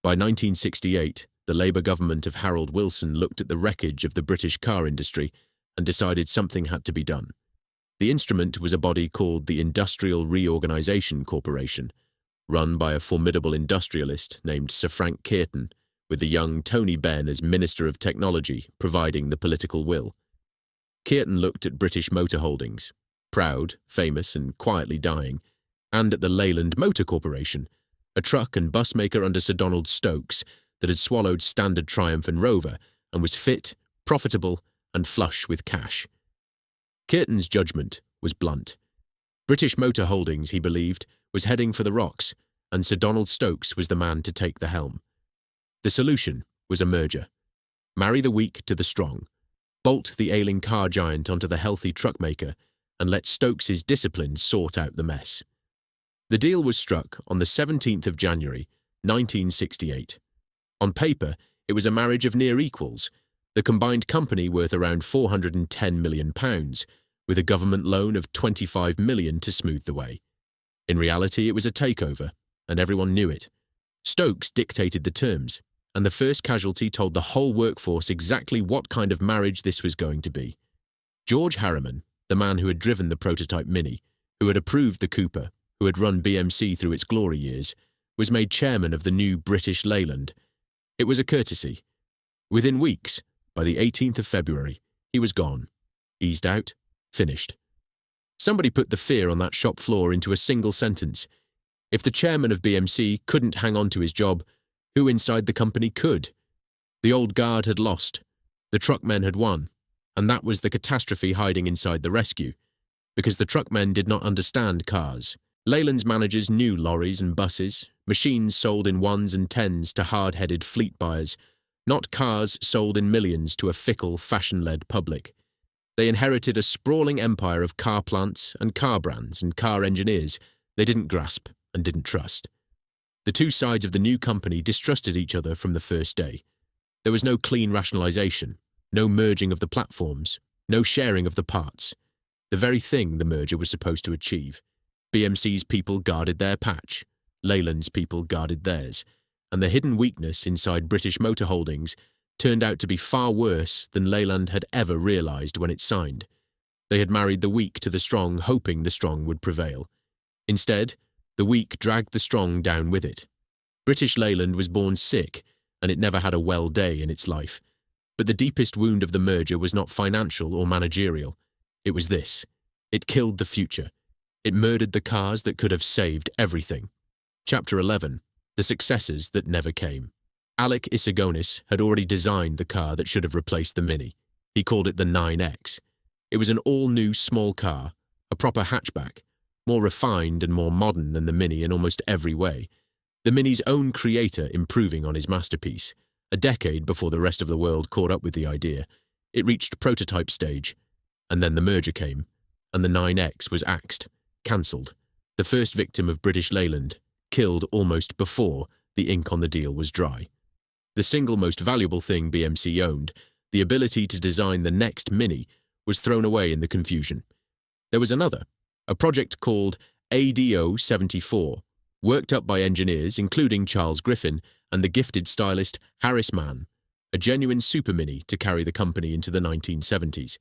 By 1968, the Labour government of Harold Wilson looked at the wreckage of the British car industry and decided something had to be done. The instrument was a body called the Industrial Reorganisation Corporation, run by a formidable industrialist named Sir Frank Kearton, with the young Tony Benn as Minister of Technology providing the political will. Kearton looked at British Motor Holdings, proud, famous and quietly dying, and at the Leyland Motor Corporation, a truck and bus maker under Sir Donald Stokes that had swallowed Standard Triumph and Rover and was fit, profitable and flush with cash. Kearton's judgment was blunt. British Motor Holdings, he believed, was heading for the rocks, and Sir Donald Stokes was the man to take the helm. The solution was a merger. Marry the weak to the strong, bolt the ailing car giant onto the healthy truck maker, and let Stokes's discipline sort out the mess. The deal was struck on the 17th of January, 1968. On paper, it was a marriage of near equals, the combined company worth around £410 million, with a government loan of £25 million to smooth the way. In reality, it was a takeover, and everyone knew it. Stokes dictated the terms, and the first casualty told the whole workforce exactly what kind of marriage this was going to be. George Harriman, the man who had driven the prototype Mini, who had approved the Cooper, who had run BMC through its glory years, was made chairman of the new British Leyland. It was a courtesy. Within weeks, by the 18th of February, he was gone. Eased out, finished. Somebody put the fear on that shop floor into a single sentence. If the chairman of BMC couldn't hang on to his job, who inside the company could? The old guard had lost. The truckmen had won. And that was the catastrophe hiding inside the rescue. Because the truckmen did not understand cars. Leyland's managers knew lorries and buses, machines sold in ones and tens to hard-headed fleet buyers, not cars sold in millions to a fickle, fashion-led public. They inherited a sprawling empire of car plants and car brands and car engineers they didn't grasp and didn't trust. The two sides of the new company distrusted each other from the first day. There was no clean rationalization, no merging of the platforms, no sharing of the parts. The very thing the merger was supposed to achieve. BMC's people guarded their patch, Leyland's people guarded theirs, and the hidden weakness inside British Motor Holdings turned out to be far worse than Leyland had ever realized when it signed. They had married the weak to the strong, hoping the strong would prevail. Instead, the weak dragged the strong down with it. British Leyland was born sick, and it never had a well day in its life. But the deepest wound of the merger was not financial or managerial. It was this. It killed the future. It murdered the cars that could have saved everything. Chapter 11. The Successors That Never Came. Alec Isagonis had already designed the car that should have replaced the Mini. He called it the 9X. It was an all-new small car, a proper hatchback, more refined and more modern than the Mini in almost every way. The Mini's own creator improving on his masterpiece. A decade before the rest of the world caught up with the idea, it reached prototype stage. And then the merger came, and the 9X was axed, cancelled. The first victim of British Leyland, killed almost before the ink on the deal was dry. The single most valuable thing BMC owned, the ability to design the next Mini, was thrown away in the confusion. There was another, a project called ADO 74, worked up by engineers including Charles Griffin and the gifted stylist Harris Mann, a genuine super Mini to carry the company into the 1970s.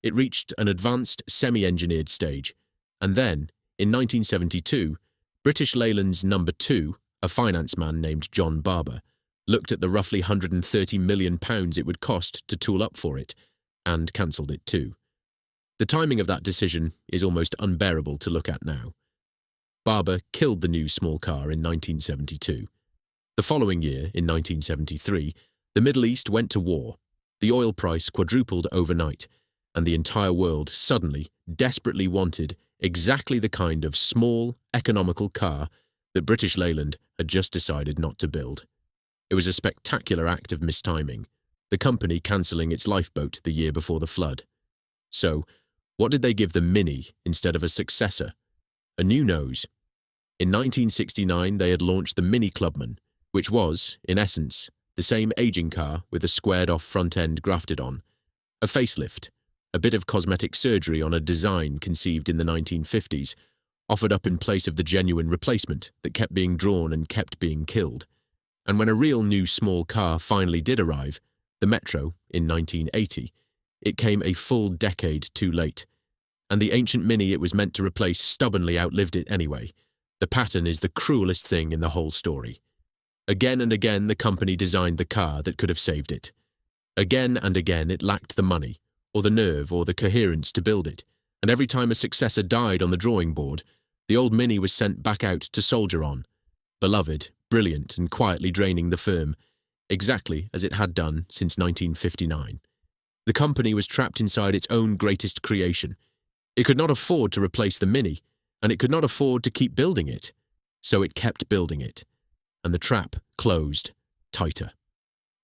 It reached an advanced semi-engineered stage, and then, in 1972, British Leyland's number 2, a finance man named John Barber, looked at the roughly £130 million it would cost to tool up for it, and cancelled it too. The timing of that decision is almost unbearable to look at now. Barber killed the new small car in 1972. The following year, in 1973, the Middle East went to war. The oil price quadrupled overnight, and the entire world suddenly, desperately wanted exactly the kind of small, economical car that British Leyland had just decided not to build. It was a spectacular act of mistiming, the company cancelling its lifeboat the year before the flood. So, what did they give the Mini instead of a successor? a new nose. In 1969, they had launched the Mini Clubman, which was, in essence, the same aging car with a squared-off front end grafted on. A facelift, a bit of cosmetic surgery on a design conceived in the 1950s, offered up in place of the genuine replacement that kept being drawn and kept being killed. And when a real new small car finally did arrive, the Metro, in 1980, it came a full decade too late. And the ancient Mini it was meant to replace stubbornly outlived it anyway. The pattern is the cruelest thing in the whole story. Again and again the company designed the car that could have saved it. Again and again it lacked the money, or the nerve, or the coherence to build it, and every time a successor died on the drawing board, the old Mini was sent back out to soldier on, beloved, brilliant, and quietly draining the firm, exactly as it had done since 1959. The company was trapped inside its own greatest creation. It could not afford to replace the Mini, and it could not afford to keep building it, so it kept building it, and the trap closed tighter.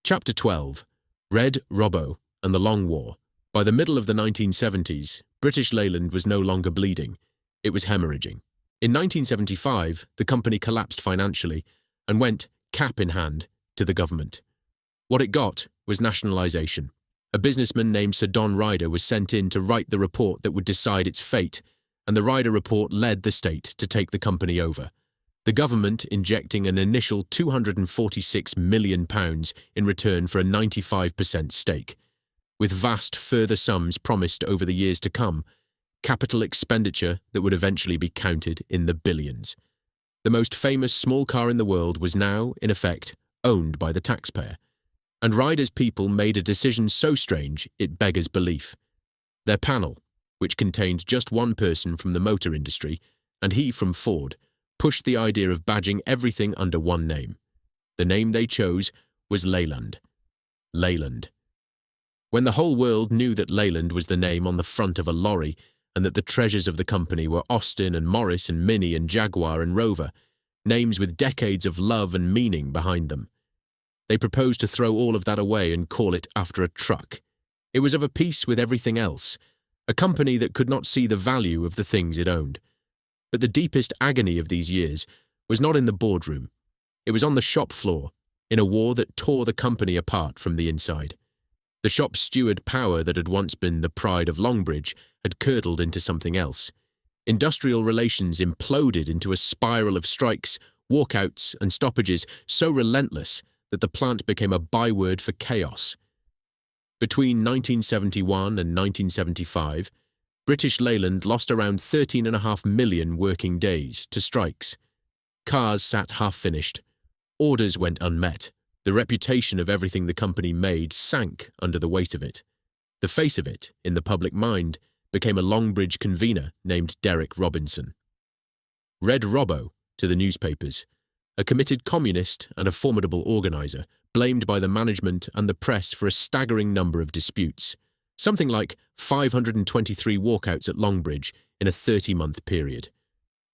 Chapter 12. Red Robbo and the Long War. By the middle of the 1970s, British Leyland was no longer bleeding, it was hemorrhaging. In 1975, the company collapsed financially and went, cap in hand, to the government. What it got was nationalisation. A businessman named Sir Don Ryder was sent in to write the report that would decide its fate, and the Ryder report led the state to take the company over. The government injecting an initial £246 million in return for a 95% stake, with vast further sums promised over the years to come, capital expenditure that would eventually be counted in the billions. The most famous small car in the world was now, in effect, owned by the taxpayer, and Ryder's people made a decision so strange it beggars belief. Their panel, which contained just one person from the motor industry, and he from Ford, pushed the idea of badging everything under one name. The name they chose was Leyland. Leyland. When the whole world knew that Leyland was the name on the front of a lorry, and that the treasures of the company were Austin and Morris and Mini and Jaguar and Rover, names with decades of love and meaning behind them, they proposed to throw all of that away and call it after a truck. It was of a piece with everything else, a company that could not see the value of the things it owned. But the deepest agony of these years was not in the boardroom. It was on the shop floor, in a war that tore the company apart from the inside. The shop steward power that had once been the pride of Longbridge had curdled into something else. Industrial relations imploded into a spiral of strikes, walkouts, and stoppages so relentless that the plant became a byword for chaos. Between 1971 and 1975, British Leyland lost around 13.5 million working days to strikes. Cars sat half-finished. Orders went unmet. The reputation of everything the company made sank under the weight of it. The face of it, in the public mind, became a Longbridge convener named Derek Robinson. Red Robbo, to the newspapers, a committed communist and a formidable organiser, blamed by the management and the press for a staggering number of disputes, something like 523 walkouts at Longbridge in a 30-month period.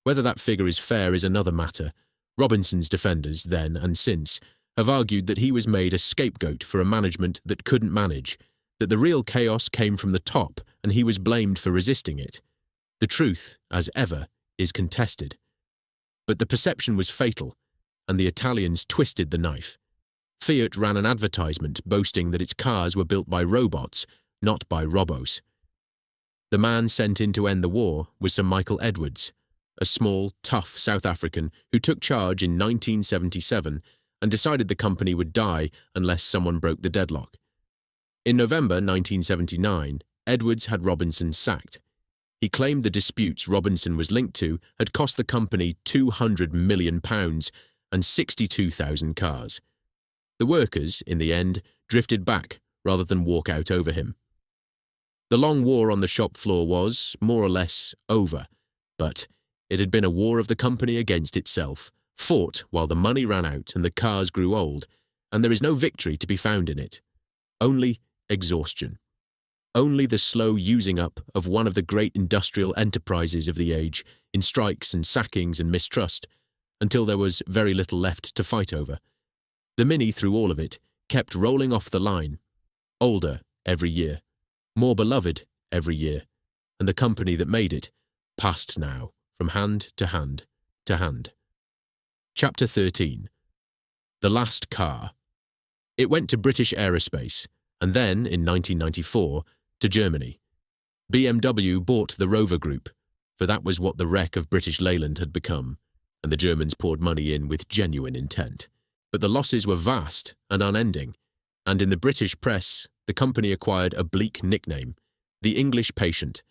Whether that figure is fair is another matter. Robinson's defenders, then and since, have argued that he was made a scapegoat for a management that couldn't manage, that the real chaos came from the top and he was blamed for resisting it. The truth, as ever, is contested. But the perception was fatal, and the Italians twisted the knife. Fiat ran an advertisement boasting that its cars were built by robots, not by robbos. The man sent in to end the war was Sir Michael Edwards, a small, tough South African who took charge in 1977 and decided the company would die unless someone broke the deadlock. In November 1979, Edwards had Robinson sacked. He claimed the disputes Robinson was linked to had cost the company £200 million and 62,000 cars. The workers, in the end, drifted back rather than walk out over him. The long war on the shop floor was, more or less, over, but it had been a war of the company against itself, fought while the money ran out and the cars grew old, and there is no victory to be found in it. Only exhaustion. Only the slow using up of one of the great industrial enterprises of the age, in strikes and sackings and mistrust, until there was very little left to fight over. The Mini, through all of it, kept rolling off the line, older every year, more beloved every year, and the company that made it passed now from hand to hand to hand. Chapter 13. The Last Car. It went to British Aerospace, and then, in 1994, to Germany. BMW bought the Rover Group, for that was what the wreck of British Leyland had become, and the Germans poured money in with genuine intent. But the losses were vast and unending, and in the British press, the company acquired a bleak nickname, the English Patient,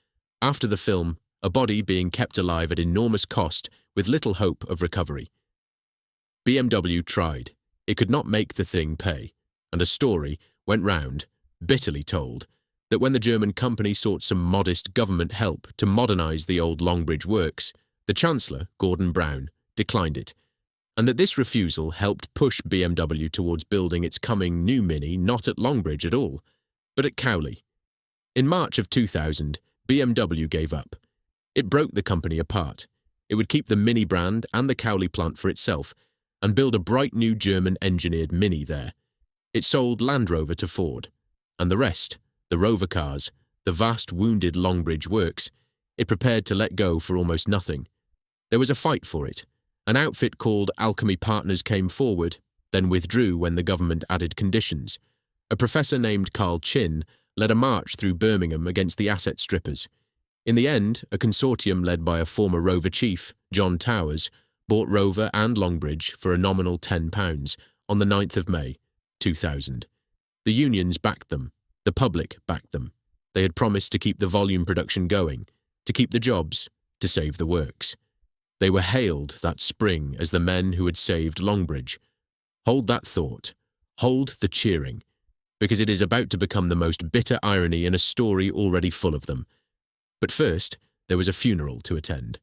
after the film, a body being kept alive at enormous cost with little hope of recovery. BMW tried. It could not make the thing pay, and a story went round, bitterly told, that when the German company sought some modest government help to modernise the old Longbridge works, the Chancellor, Gordon Brown, declined it, and that this refusal helped push BMW towards building its coming new Mini not at Longbridge at all, but at Cowley. In March of 2000, BMW gave up. It broke the company apart. It would keep the Mini brand and the Cowley plant for itself, and build a bright new German-engineered Mini there. It sold Land Rover to Ford, and the rest, the Rover cars, the vast wounded Longbridge works, it prepared to let go for almost nothing. There was a fight for it. An outfit called Alchemy Partners came forward, then withdrew when the government added conditions. A professor named Carl Chin led a march through Birmingham against the asset strippers. In the end, a consortium led by a former Rover chief, John Towers, bought Rover and Longbridge for a nominal £10 on the 9th of May, 2000. The unions backed them. The public backed them. They had promised to keep the volume production going, to keep the jobs, to save the works. They were hailed that spring as the men who had saved Longbridge. Hold that thought. Hold the cheering, because it is about to become the most bitter irony in a story already full of them. But first, there was a funeral to attend.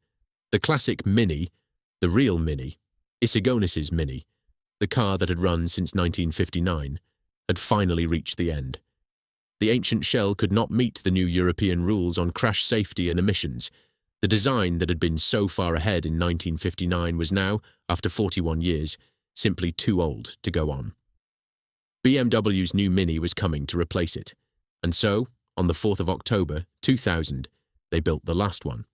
The classic Mini, the real Mini, Isigonis's Mini, the car that had run since 1959, had finally reached the end. The ancient shell could not meet the new European rules on crash safety and emissions. The design that had been so far ahead in 1959 was now, after 41 years, simply too old to go on. BMW's new Mini was coming to replace it, and so, on the 4th of October, 2000, they built the last one.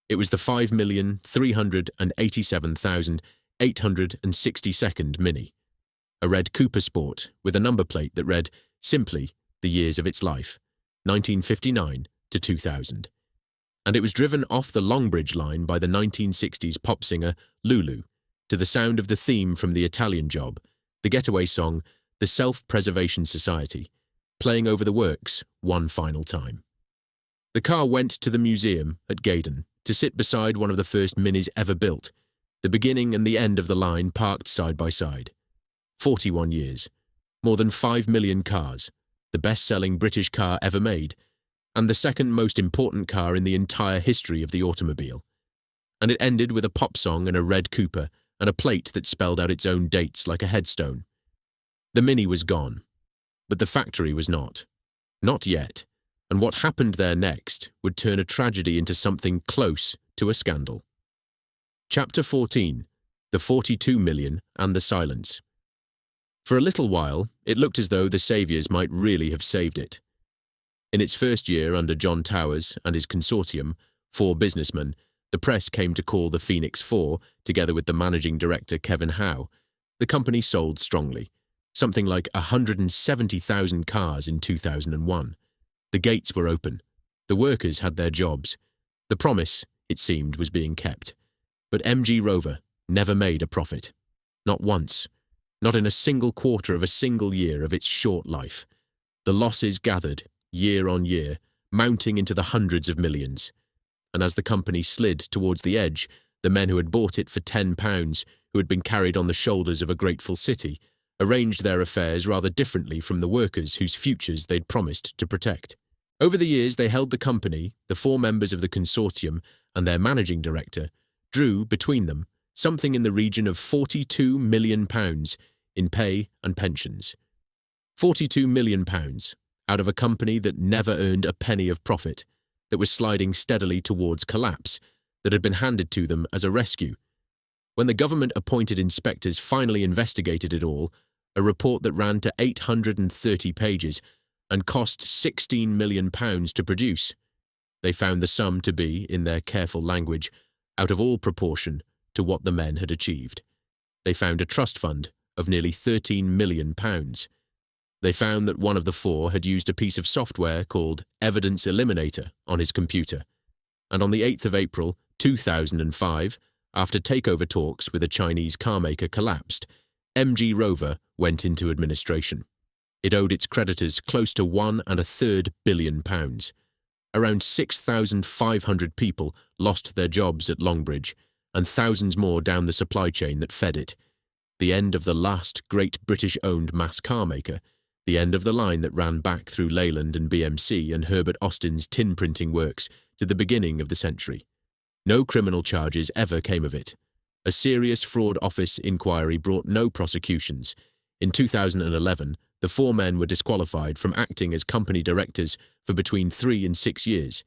It was the 5,387,862nd Mini, a red Cooper Sport with a number plate that read, simply, the years of its life, 1959 to 2000. And it was driven off the Longbridge line by the 1960s pop singer Lulu, to the sound of the theme from The Italian Job, the getaway song The Self-Preservation Society, playing over the works one final time. The car went to the museum at Gaydon to sit beside one of the first Minis ever built, the beginning and the end of the line parked side by side. 41 years, more than 5 million cars, the best-selling British car ever made, and the second most important car in the entire history of the automobile. And it ended with a pop song and a red Cooper and a plate that spelled out its own dates like a headstone. The Mini was gone, but the factory was not. Not yet, and what happened there next would turn a tragedy into something close to a scandal. Chapter 14. The 42 million and the silence. For a little while, it looked as though the saviours might really have saved it. In its first year under John Towers and his consortium, 4 businessmen, the press came to call the Phoenix 4, together with the managing director Kevin Howe. The company sold strongly, something like 170,000 cars in 2001. The gates were open. The workers had their jobs. The promise, it seemed, was being kept. But MG Rover never made a profit. Not once. Not in a single quarter of a single year of its short life. The losses gathered, year on year, mounting into the hundreds of millions. And as the company slid towards the edge, the men who had bought it for £10, who had been carried on the shoulders of a grateful city, arranged their affairs rather differently from the workers whose futures they'd promised to protect. Over the years they held the company, the 4 members of the consortium, and their managing director, drew, between them, something in the region of £42 million in pay and pensions. £42 million out of a company that never earned a penny of profit, that was sliding steadily towards collapse, that had been handed to them as a rescue. When the government-appointed inspectors finally investigated it all, a report that ran to 830 pages and cost £16 million to produce, they found the sum to be, in their careful language, out of all proportion to what the men had achieved. They found a trust fund of nearly £13 million. They found that one of the four had used a piece of software called Evidence Eliminator on his computer. And on the 8th of April 2005, after takeover talks with a Chinese carmaker collapsed, MG Rover went into administration. It owed its creditors close to £1.33 billion. Around 6,500 people lost their jobs at Longbridge, and thousands more down the supply chain that fed it. The end of the last great British-owned mass car maker, the end of the line that ran back through Leyland and BMC and Herbert Austin's tin printing works to the beginning of the century. No criminal charges ever came of it. A serious fraud office inquiry brought no prosecutions. In 2011, the four men were disqualified from acting as company directors for between 3 and 6 years,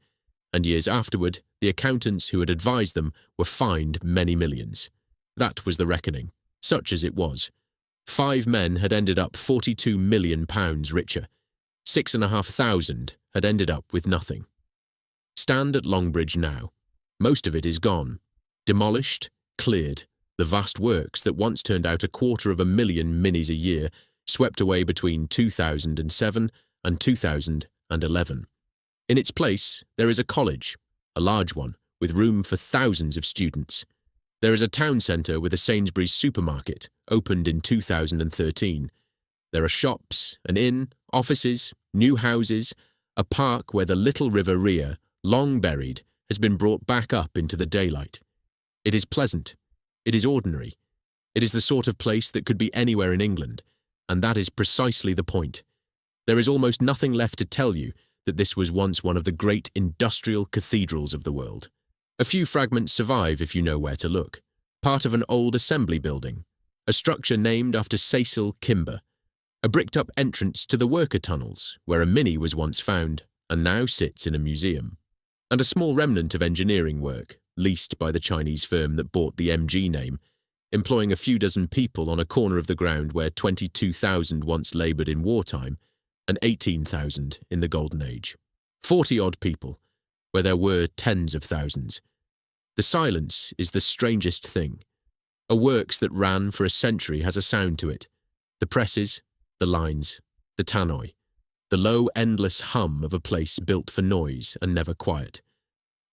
and years afterward, the accountants who had advised them were fined many millions. That was the reckoning, such as it was. 5 men had ended up £42 million richer. 6,500 had ended up with nothing. Stand at Longbridge now. Most of it is gone. Demolished, cleared. The vast works that once turned out 250,000 minis a year swept away between 2007 and 2011. In its place, there is a college, a large one, with room for thousands of students. There is a town centre with a Sainsbury's supermarket, opened in 2013. There are shops, an inn, offices, new houses, a park where the little river Rhea, long buried, has been brought back up into the daylight. It is pleasant. It is ordinary. It is the sort of place that could be anywhere in England, and that is precisely the point. There is almost nothing left to tell you that this was once one of the great industrial cathedrals of the world. A few fragments survive if you know where to look. Part of an old assembly building, a structure named after Cecil Kimber, a bricked-up entrance to the worker tunnels where a Mini was once found and now sits in a museum, and a small remnant of engineering work, leased by the Chinese firm that bought the MG name, employing a few dozen people on a corner of the ground where 22,000 once laboured in wartime and 18,000 in the Golden Age. 40-odd people, where there were tens of thousands. The silence is the strangest thing. A works that ran for a century has a sound to it. The presses, the lines, the tannoy, the low, endless hum of a place built for noise and never quiet.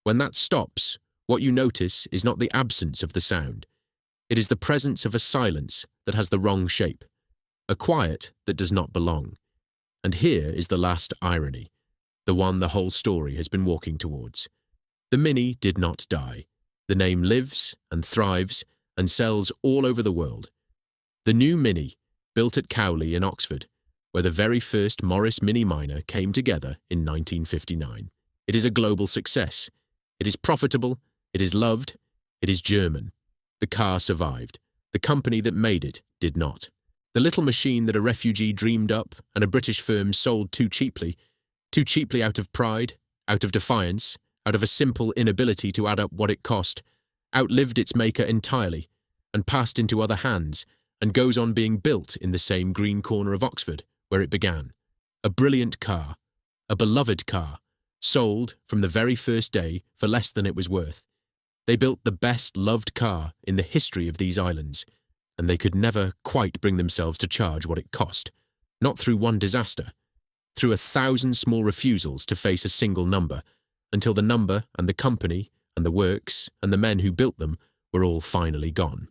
When that stops, what you notice is not the absence of the sound. It is the presence of a silence that has the wrong shape, a quiet that does not belong. And here is the last irony, the one the whole story has been walking towards. The Mini did not die. The name lives and thrives and sells all over the world. The new Mini, built at Cowley in Oxford, where the very first Morris Mini Minor came together in 1959. It is a global success. It is profitable, it is loved, it is German. The car survived. The company that made it did not. The little machine that a refugee dreamed up and a British firm sold too cheaply out of pride, out of defiance, out of a simple inability to add up what it cost, outlived its maker entirely and passed into other hands and goes on being built in the same green corner of Oxford where it began. A brilliant car, a beloved car, sold from the very first day for less than it was worth. They built the best loved car in the history of these islands, and they could never quite bring themselves to charge what it cost, not through one disaster, through 1,000 small refusals to face a single number, until the number and the company and the works and the men who built them were all finally gone.